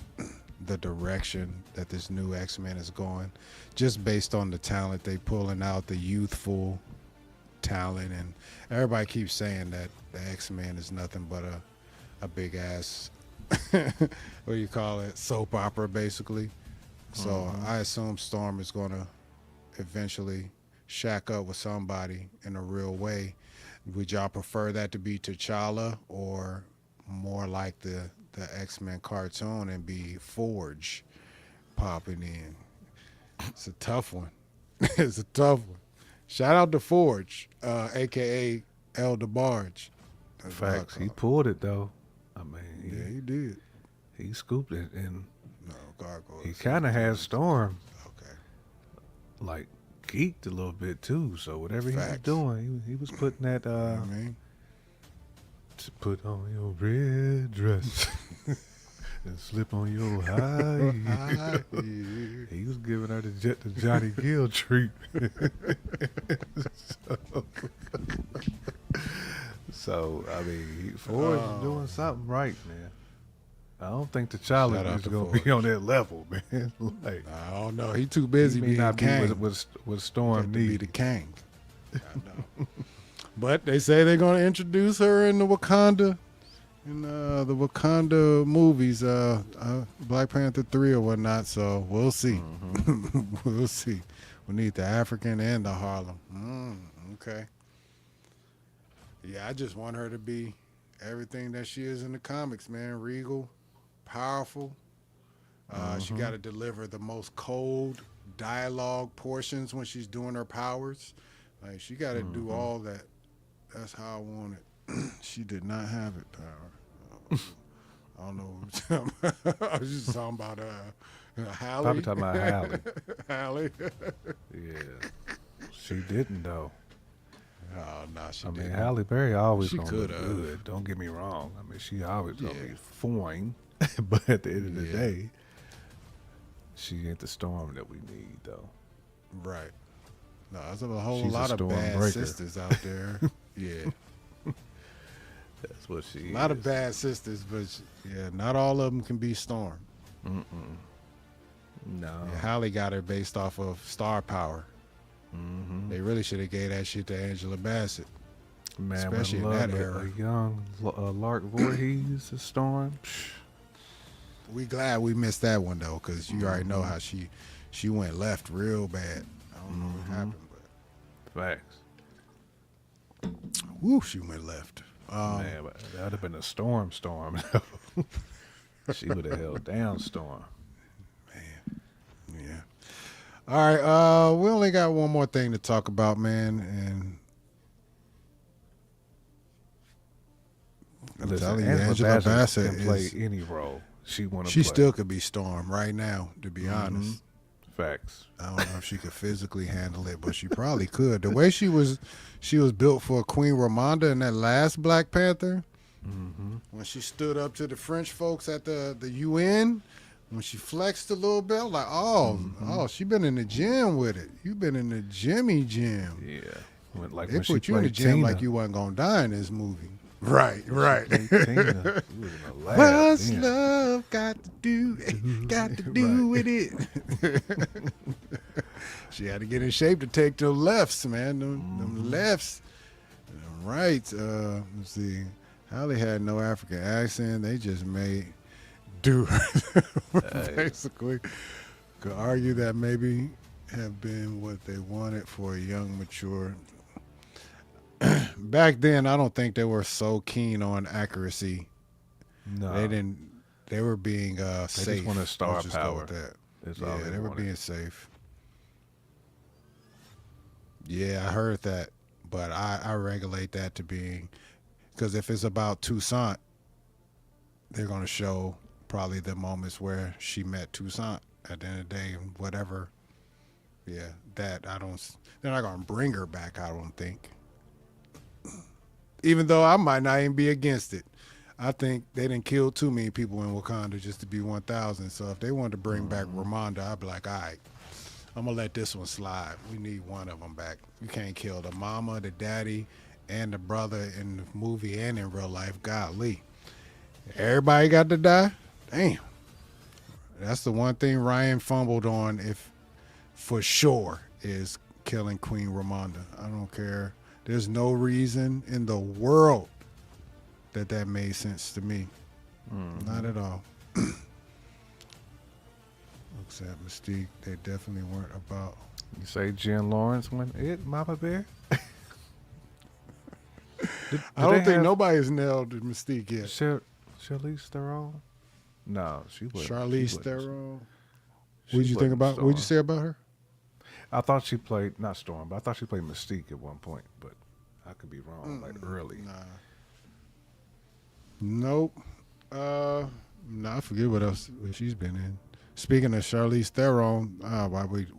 the direction that this new X-Men is going, just based on the talent they pulling out, the youthful talent, and everybody keeps saying that the X-Men is nothing but a big ass what do you call it, soap opera basically. So I assume Storm is gonna eventually shack up with somebody in a real way. Would y'all prefer that to be T'Challa or more like the X-Men cartoon and be Forge? popping in. It's a tough one. It's a tough one. Shout out to Forge, a.k.a. El DeBarge. Facts. He pulled it, though. I mean, yeah, he did. He scooped it, and Gargoyle. He kind of had Storm. Okay. Like, geeked a little bit, too. So whatever he was doing, he was putting that, to put on your red dress and slip on your high heel. He was giving her the Johnny Gill treat. So, I mean, Ford is doing something right, man. I don't think the challenge is going to be on that level, man. Like, I don't know. He too busy being not Kang. be with Storm to be the Kang. I know. But they say they're going to introduce her in the Wakanda, the Wakanda movies, Black Panther 3 or whatnot. So we'll see. We'll see. We need the African and the Harlem. Okay. Yeah, I just want her to be everything that she is in the comics, man. Regal, powerful. She got to deliver the most cold dialogue portions when she's doing her powers. Like, she got to do all that. That's how I want it. She did not have it, power. I don't know. I was just talking about Hallie. Probably talking about Hallie. Hallie. Yeah. She didn't, though. Oh, no, she I didn't. mean, Halle Berry always She gonna could look have. good. Don't get me wrong. I mean, she always gonna be fine. But at the end of the day, she ain't the Storm that we need, though. Right. No, there's a whole She's lot a of storm bad breaker. sisters out there. Yeah. That's what she is. A lot of bad sisters, but yeah, not all of them can be Storm. No. Yeah, Halle got her based off of star power. They really should have gave that shit to Angela Bassett. Man, especially in that era. A young Lark Voorhees, a Storm. Psh. We glad we missed that one though, because you already know how she went left real bad. I don't know what happened, but Facts. woo, she went left. Man, but that would have been a Storm. She would have held down Storm. Yeah. All right. We only got one more thing to talk about, man, and I'm telling you, Angela Bassett can play any role she want to She play. still could be Storm right now, to be honest. Facts. I don't know if she could physically handle it, but she probably could. The way she was built for Queen Ramonda in that last Black Panther, when she stood up to the French folks at the UN, when she flexed a little bit, I was like, oh, she been in the gym with it. You been in the Jimmy gym. Yeah. Like They when she put you in the played gym Tina. like you wasn't gonna die in this movie. Right. Tina, she was in the lab What's then. love got to do with it? She had to get in shape to take the lefts, man. Them lefts. Them rights. Let's see. Halle had no African accent. They just made do. Basically, could argue that maybe have been what they wanted for a young, mature. Back then, I don't think they were so keen on accuracy. No. They didn't. They were being safe. They just wanted star Let's just go power. with that. That's all Yeah, they they were wanted. being safe. Yeah, I heard that, but I regulate that to being, because if it's about Toussaint, they're going to show probably the moments where she met Toussaint at the end of the day, and whatever. Yeah, that I don't. They're not going to bring her back, I don't think. Even though I might not even be against it. I think they didn't kill too many people in Wakanda just to be 1,000. So if they wanted to bring back Ramonda, I'd be like, all right, I'm going to let this one slide. We need one of them back. You can't kill the mama, the daddy, and the brother in the movie and in real life. Golly. Everybody got to die? Damn. That's the one thing Ryan fumbled on, if for sure, is killing Queen Ramonda. I don't care. There's no reason in the world that made sense to me. Not at all. Looks at Mystique. They definitely weren't about. You say Jen Lawrence went it, Mama Bear? I don't think nobody's nailed the Mystique yet. Charlize Theron? No, she wasn't. Charlize Theron. What did you think about? What did you say about her? I thought she played not Storm, but I thought she played Mystique at one point. But I could be wrong. Like early. Nah. Nope. I forget what else she's been in. Speaking of Charlize Theron,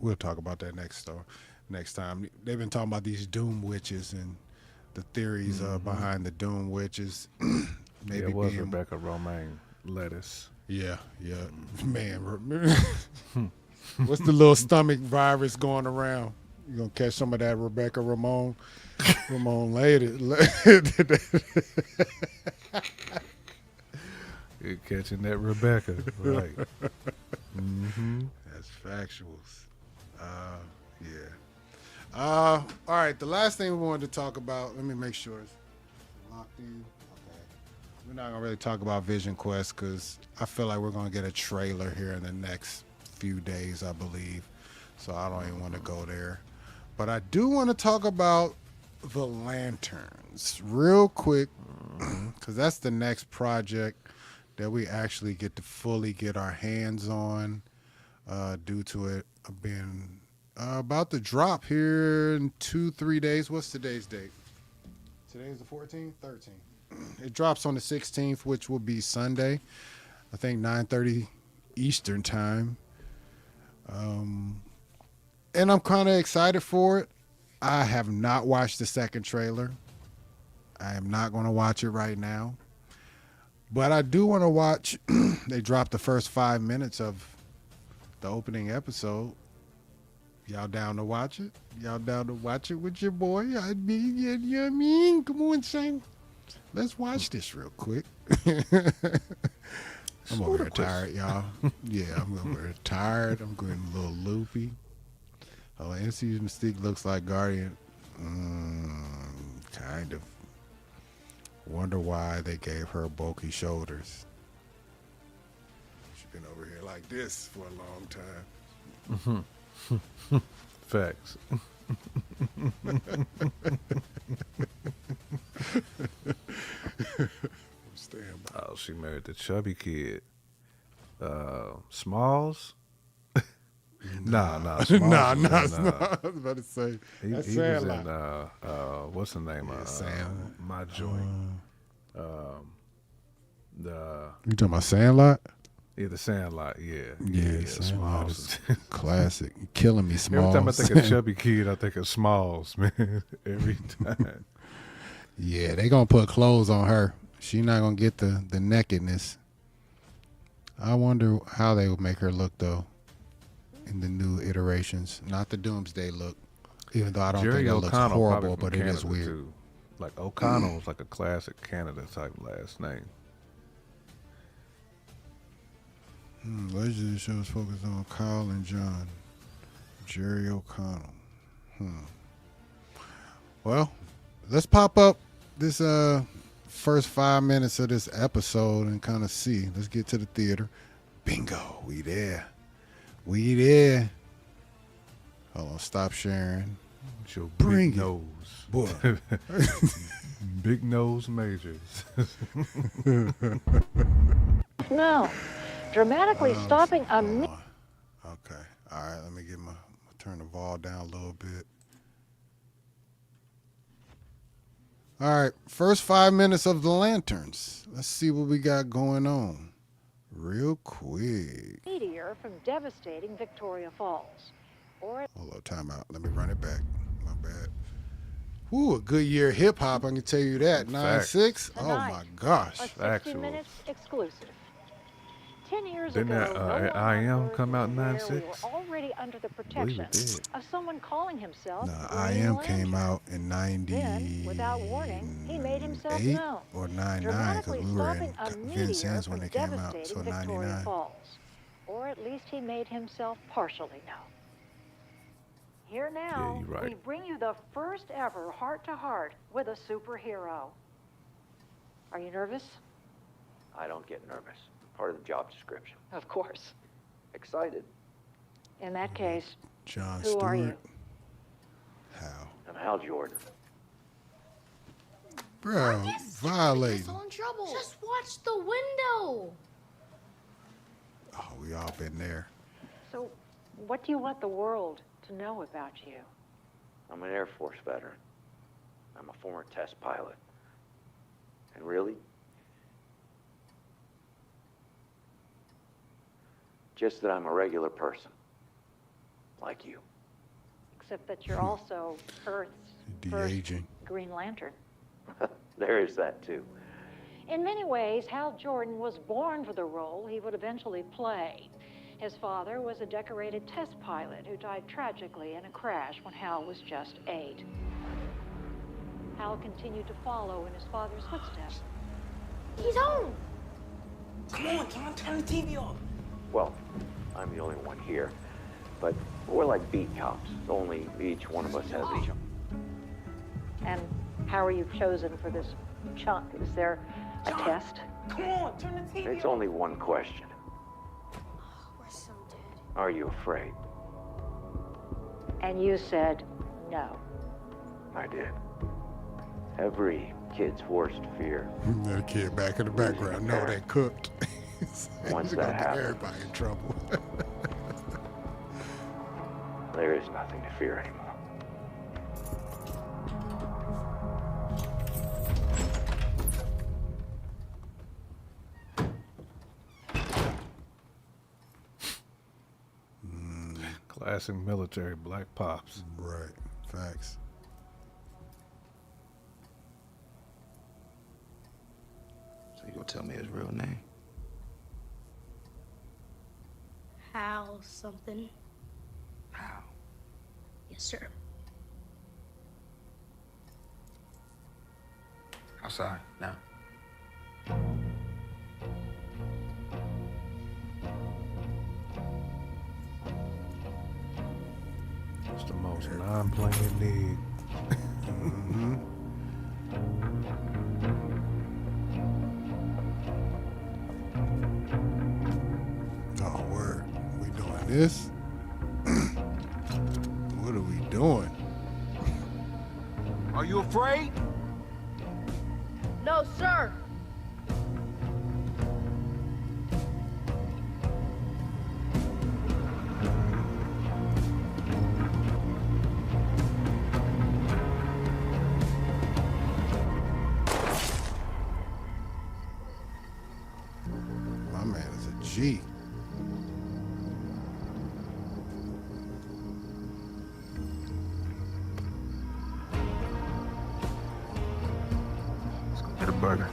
we'll talk about that next time. They've been talking about these Doom witches and the theories behind the Doom witches. Maybe it was Rebecca Romaine Lettuce. Yeah, man. What's the little stomach virus going around? You gonna catch some of that Rebecca Ramon later. You're catching that Rebecca, right? That's factuals. Yeah. All right. The last thing we wanted to talk about. Let me make sure it's locked in. Okay. We're not gonna really talk about VisionQuest because I feel like we're gonna get a trailer here in the next few days, I believe. So I don't even want to go there. But I do want to talk about the Lanterns real quick because that's the next project that we actually get to fully get our hands on due to it being about to drop here in 2-3 days. What's today's date? Today's the 14th? 13th. It drops on the 16th, which will be Sunday. I think 9:30 Eastern time. And I'm kind of excited for it. I have not watched the second trailer. I am not going to watch it right now. But I do want to watch. They dropped the first 5 minutes of the opening episode. Y'all down to watch it? Y'all down to watch it with your boy? I mean, you know what I mean? Come on, Shane. Let's watch this real quick. I'm over here tired, y'all. Yeah, I'm over here tired. I'm getting a little loopy. Oh, NC's Mystique looks like Guardian. Kind of. Wonder why they gave her bulky shoulders. She's been over here like this for a long time. Facts. Oh, she married the chubby kid. Smalls? Nah. Smalls nah. I was about to say. He was in, what's the name? My Joint. You talking about Sandlot? Yeah, the Sandlot, yeah. Yeah, Smalls. Classic. You're killing me, Smalls. Every time I think of Chubby Kid, I think of Smalls, man. Every time. Yeah, they going to put clothes on her. She not going to get the nakedness. I wonder how they would make her look, though, in the new iterations. Not the Doomsday look, even though I don't think it looks horrible, but it is weird. Too. Like, O'Connell's like a classic Canada type last name. Legendary shows focused on Kyle and John. Jerry O'Connell. Well, let's pop up this first 5 minutes of this episode and kind of see. Let's get to the theater. Bingo, we there. Hold on, stop sharing. With your Bring big it. nose. Boy. Big nose majors. No. Dramatically stopping a... Okay. All right, let me turn the vol down a little bit. All right, first 5 minutes of the Lanterns. Let's see what we got going on real quick. Meteor from devastating Victoria Falls. Hold on, time out. Let me run it back. My bad. Ooh, a good year hip hop, I can tell you that. 9-6. Oh my gosh. A 60 minutes exclusive. 10 years Didn't ago, that I Am come out in we 96? were already under the protection of someone calling himself. No, I Am came out in 98 Then, without warning, he made himself known, or 99 because we were in Vincennes when it came out, so 99. Falls. Or at least he made himself partially known. Here now, Yeah, you're right. we bring you the first ever heart-to-heart with a superhero. Are you nervous? I don't get nervous. Part of the job description. Of course. Excited. In that case, John who are you? Stewart. Hal. I'm Hal Jordan. Bro, violating. in trouble. Just watch the window. Oh, we all been there. So, what do you want the world to know about you? I'm an Air Force veteran. I'm a former test pilot. And really, just that I'm a regular person, like you. Except that you're also Earth's first De-aging. Green Lantern. There is that, too. In many ways, Hal Jordan was born for the role he would eventually play. His father was a decorated test pilot who died tragically in a crash when Hal was just 8. Hal continued to follow in his father's footsteps. He's home! Come on, John, turn the TV off. Well, I'm the only one here, but we're like beat cops, only each one of us has each. And how are you chosen for this chunk? Is there a test? Come on, turn the TV It's off. only one question. We're so dead. Are you afraid? And you said no. I did. Every kid's worst fear. That kid back in the background. No, they cooked. Once He's that gonna get happens, everybody in trouble. there is nothing to fear anymore. Classic military black pops. Right. Facts. So you gonna tell me his real name? Hal something. How? Yes, sir. Outside, now. It's the most non-playing need. Oh, word. We doing this? What are we doing? Are you afraid? No, sir. My man is a G. Let's go get a burger.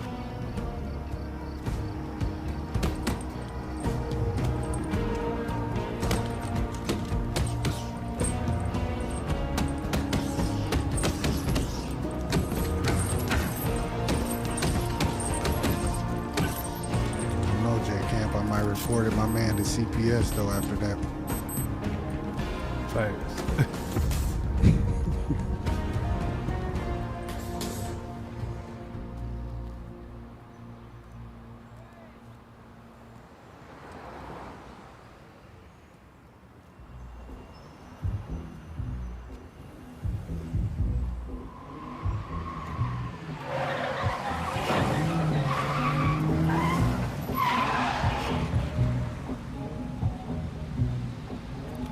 No, J Camp, I might report it my man to CPS though after that. Thanks.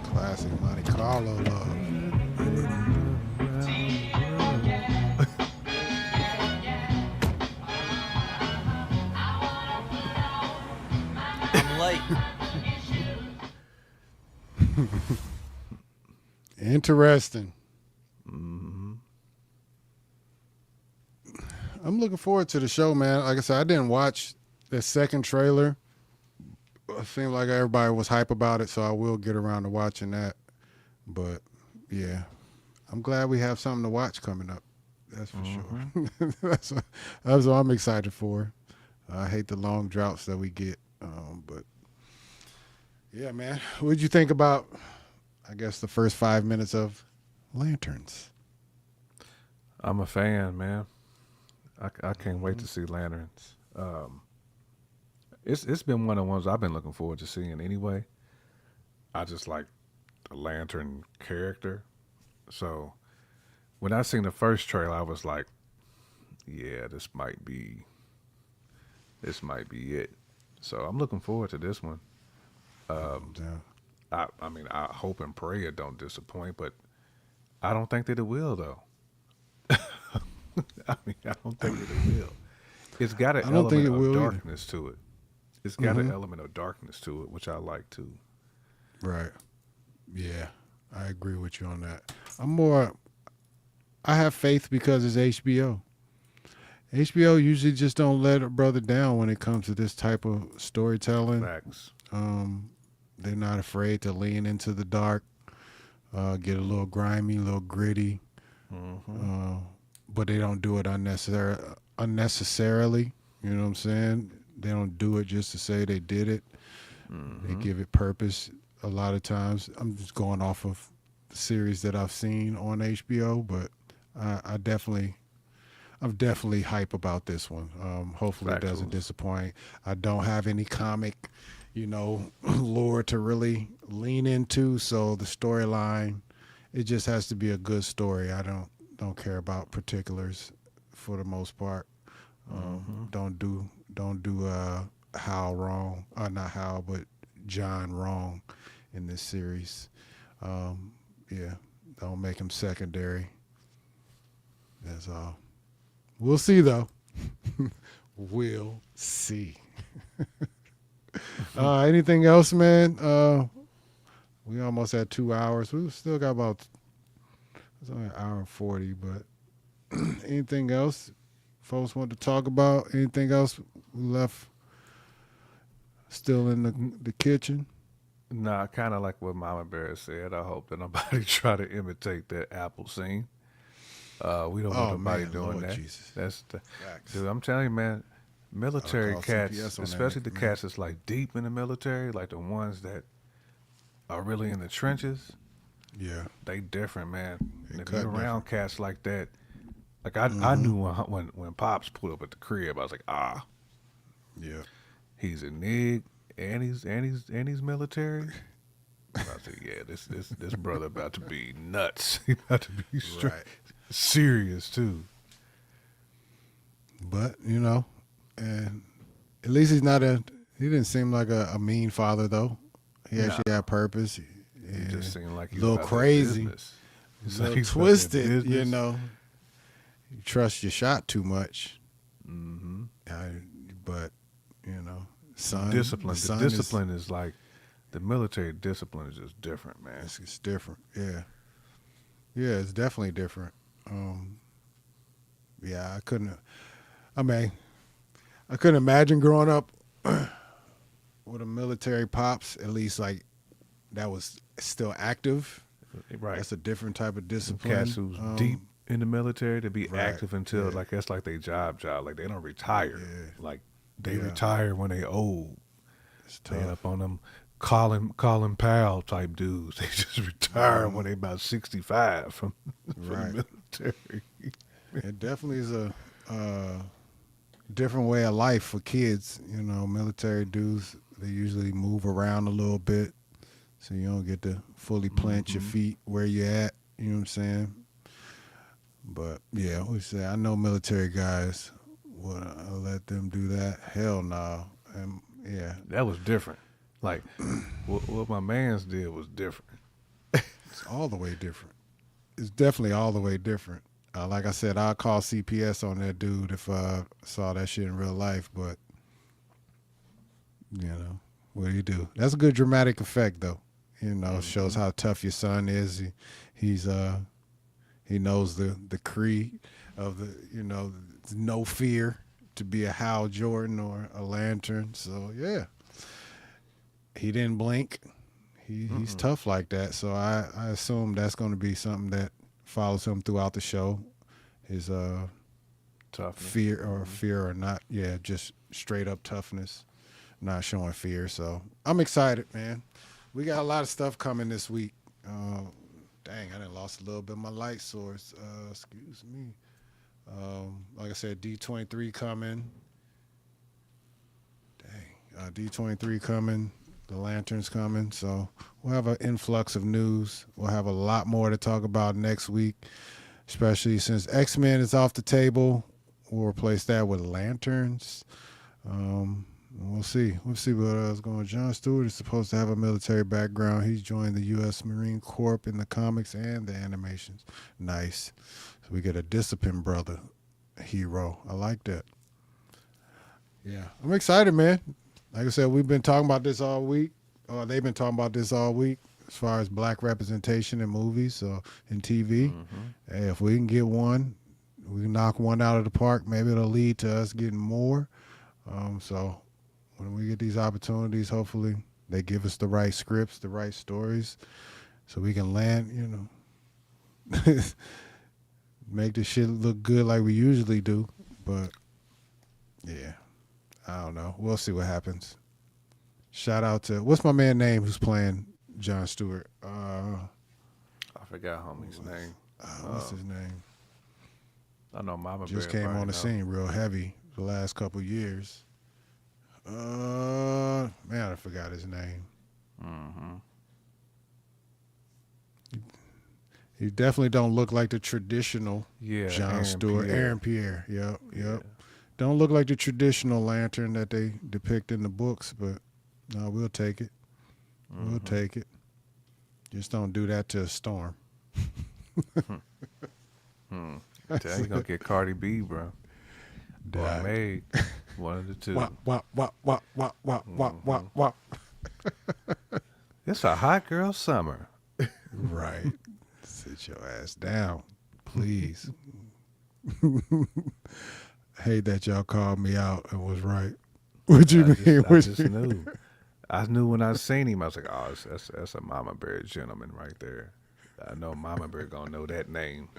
Classic Monte Carlo love. I'm late. Interesting. I'm looking forward to the show, man. Like I said, I didn't watch the second trailer. It seemed like everybody was hype about it, so I will get around to watching that. But yeah, I'm glad we have something to watch coming up. That's for sure. that's what I'm excited for. I hate the long droughts that we get, but yeah, man. What did you think about, I guess, the first 5 minutes of Lanterns? I'm a fan, man. I can't wait to see Lanterns. It's been one of the ones I've been looking forward to seeing anyway. I just like the Lantern character. So when I seen the first trailer, I was like, yeah, this might be it. So I'm looking forward to this one. I mean, I hope and pray it don't disappoint, but I don't think that it will, though. I mean, I don't think that it will. It's got an element of darkness to it. It's got an element of darkness to it, which I like too. Right. Yeah, I agree with you on that. I have faith because it's HBO. HBO usually just don't let a brother down when it comes to this type of storytelling. Facts. They're not afraid to lean into the dark, get a little grimy, a little gritty, but they don't do it unnecessarily. You know what I'm saying? They don't do it just to say they did it. They give it purpose a lot of times. I'm just going off of the series that I've seen on HBO, but I'm definitely hype about this one. Hopefully it doesn't disappoint. I don't have any comic, lore to really lean into, so the storyline, it just has to be a good story. I don't care about particulars for the most part. Don't do Hal wrong, not Hal, but John wrong in this series. Don't make him secondary. That's all. We'll see, though. We'll see. Anything else, man? We almost had 2 hours. We still got it's only an hour and 40, but anything else folks want to talk about? Anything else left still in the kitchen? Nah, kind of like what Mama Bear said. I hope that nobody try to imitate that Apple scene. We don't want nobody doing Lord that. Jesus. That's dude, I'm telling you, man, military cats, especially the cats that's like deep in the military, like the ones that are really in the trenches. Yeah, they different, man. And if you're around cats like that, like I knew when Pops pulled up at the crib, I was like, yeah, he's a nig and he's military. I said, yeah, this brother about to be nuts. He about to be straight. Right. Serious too, but and at least he didn't seem like a mean father though. He actually had purpose. He just seemed like a little crazy, a little twisted. You trust your shot too much. But son, discipline. The discipline is like the military discipline is just different, man. It's different. Yeah, it's definitely different. I couldn't imagine growing up with a military pops, at least like that was still active. Right. That's a different type of discipline. Cats who's deep in the military to be active until like that's like their job. Like they don't retire. Yeah. Like they retire when they old. They up on them Colin Powell type dudes. They just retire when they about 65 from the military. It definitely is a different way of life for kids. Military dudes, they usually move around a little bit, so you don't get to fully plant your feet where you're at. You know what I'm saying? But yeah, I know military guys. Would I let them do that? Hell no. That was different. Like what my man's did was different. It's all the way different. It's definitely all the way different. Like I said, I'll call CPS on that dude if I saw that shit in real life. But what do you do? That's a good dramatic effect, though. Shows how tough your son is. He knows the creed of the no fear to be a Hal Jordan or a Lantern. So yeah, he didn't blink. He's tough like that. So I assume that's going to be something that follows him throughout the show. His toughness. fear or not. Yeah, just straight up toughness, not showing fear. So I'm excited, man. We got a lot of stuff coming this week. Dang, I done lost a little bit of my light source. Excuse me. Like I said, D23 coming. Dang, D23 coming. The Lantern's coming. So we'll have an influx of news. We'll have a lot more to talk about next week, especially since X-Men is off the table. We'll replace that with Lanterns. We'll see. We'll see what else going on. John Stewart is supposed to have a military background. He's joined the U.S. Marine Corps in the comics and the animations. Nice. So we get a disciplined brother hero. I like that. Yeah. I'm excited, man. Like I said, we've been talking about this all week. They've been talking about this all week as far as black representation in movies and TV. Hey, if we can get one, we can knock one out of the park. Maybe it'll lead to us getting more. So when we get these opportunities, hopefully they give us the right scripts, the right stories, so we can land, make the shit look good like we usually do. But, yeah, I don't know. We'll see what happens. Shout out to, what's my man name who's playing John Stewart? I forgot homie's name. What's his name? I know Mama just Bear came on the scene real heavy the last couple years. Man, I forgot his name. He definitely don't look like the traditional John Aaron Stewart. Pierre. Aaron Pierre. Yep. Don't look like the traditional Lantern that they depict in the books, but no, we'll take it. We'll take it. Just don't do that to a Storm. Tell you gonna get Cardi B, bro. Or Meg. One of the two. Wop. It's a hot girl summer. Right. Sit your ass down, please. Hate that y'all called me out and was right. What you mean? I just knew. I knew when I seen him. I was like, "Oh, that's a Mama Bear gentleman right there." I know Mama Bear gonna know that name.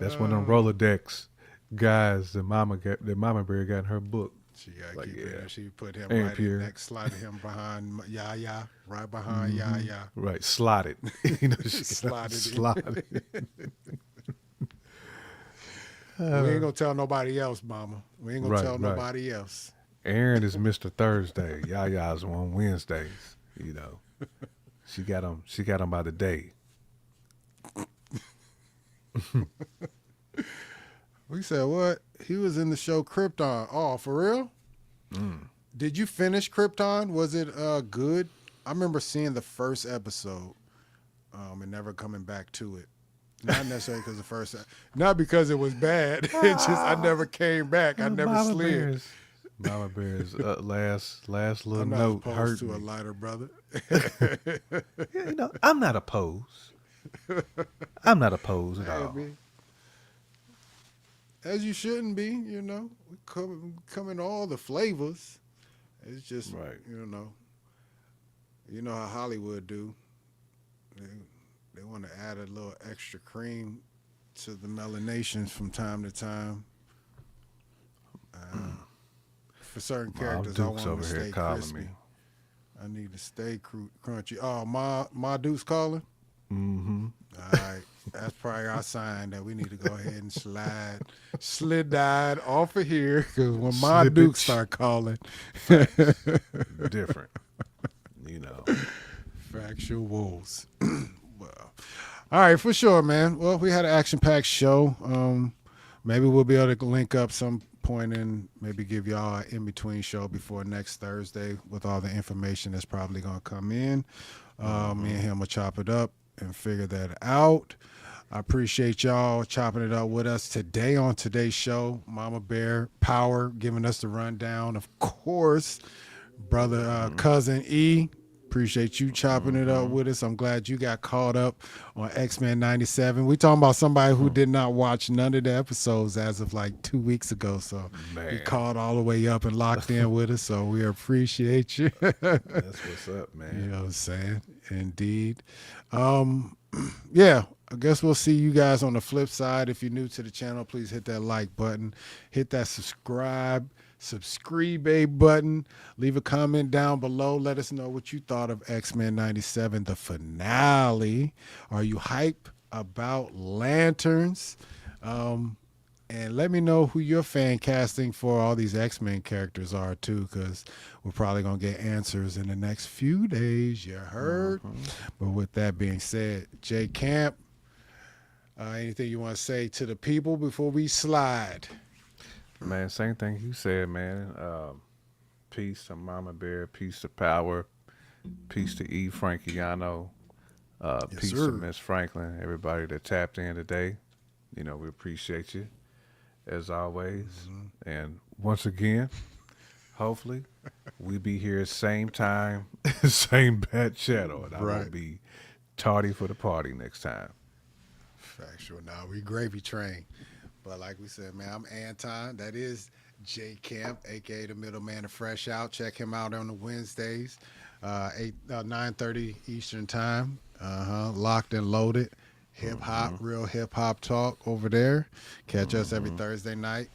That's one of them Rolodex guys that Mama Bear got in her book. She got keep it. She put him Aaron right Pierre. in next, slide him behind Yaya, right behind Yaya. Right, slotted. She Slotted in. We ain't gonna tell nobody else, Mama. We ain't gonna tell nobody else. Aaron is Mr. Thursday. Yaya's on Wednesdays. She got him by the day. We said what? He was in the show Krypton. Oh, for real? Did you finish Krypton? Was it good? I remember seeing the first episode and never coming back to it. Not necessarily because not because it was bad. It's just I never came back. I never slid. Mama Bear's last little I'm not note opposed hurt to me. a lighter brother. I'm not opposed. I'm not opposed at all. As you shouldn't be, we come in all the flavors. It's just, you know how Hollywood do. They want to add a little extra cream to the melanations from time to time. For certain characters, I want them to stay crispy. I need to stay crunchy. Oh, my Duke's calling? Mm-hmm. All right. That's probably our sign that we need to go ahead and slide off of here, because when my Duke start calling. Different. Factual wolves. Well, all right, for sure, man. Well, we had an action-packed show. Maybe we'll be able to link up some point and maybe give y'all an in-between show before next Thursday with all the information that's probably going to come in. Me and him will chop it up and figure that out. I appreciate y'all chopping it up with us today on today's show. Mama Bear Power giving us the rundown. Of course, brother, cousin E. Appreciate you chopping it up with us. I'm glad you got caught up on X-Men 97. We talking about somebody who did not watch none of the episodes as of like 2 weeks ago. So he caught all the way up and locked in with us. So we appreciate you. That's what's up, man. You know what I'm saying? Indeed. Yeah, I guess we'll see you guys on the flip side. If you're new to the channel, please hit that like button. Hit that subscribe button. Leave a comment down below. Let us know what you thought of X-Men 97, the finale. Are you hype about Lanterns? And let me know who your fan casting for all these X-Men characters are too, because we're probably going to get answers in the next few days. You heard? But with that being said, J Camp, anything you want to say to the people before we slide? Man, same thing you said, man. Peace to Mama Bear. Peace to Power. Peace to E. Frankiano. Peace to Miss Franklin. Everybody that tapped in today. You know, we appreciate you as always. And once again, hopefully, we be here same time, same bad channel, and I won't be tardy for the party next time. Factual. Now we gravy train, but like we said, man, I'm Anton. That is J Camp, aka the middleman of Fresh Out. Check him out on the Wednesdays, 9:30 Eastern time. Locked and loaded, hip hop, real hip hop talk over there. Catch us every Thursday night.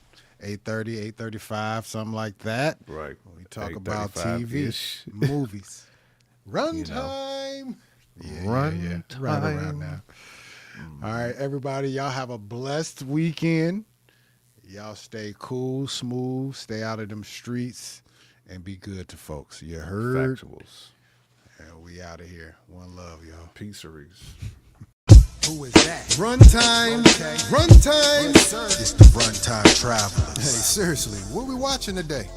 8:30, 8:35, something like that. Right. We talk about TV, movies, runtime. Yeah. Right around now. All right, everybody. Y'all have a blessed weekend. Y'all stay cool, smooth, stay out of them streets, and be good to folks. You heard? Factuals. And we out of here. One love, y'all. Peaceries. Who is that? Runtime. Runtime. Yes, sir. It's the Runtime Travelers. Hey, seriously, what we watching today?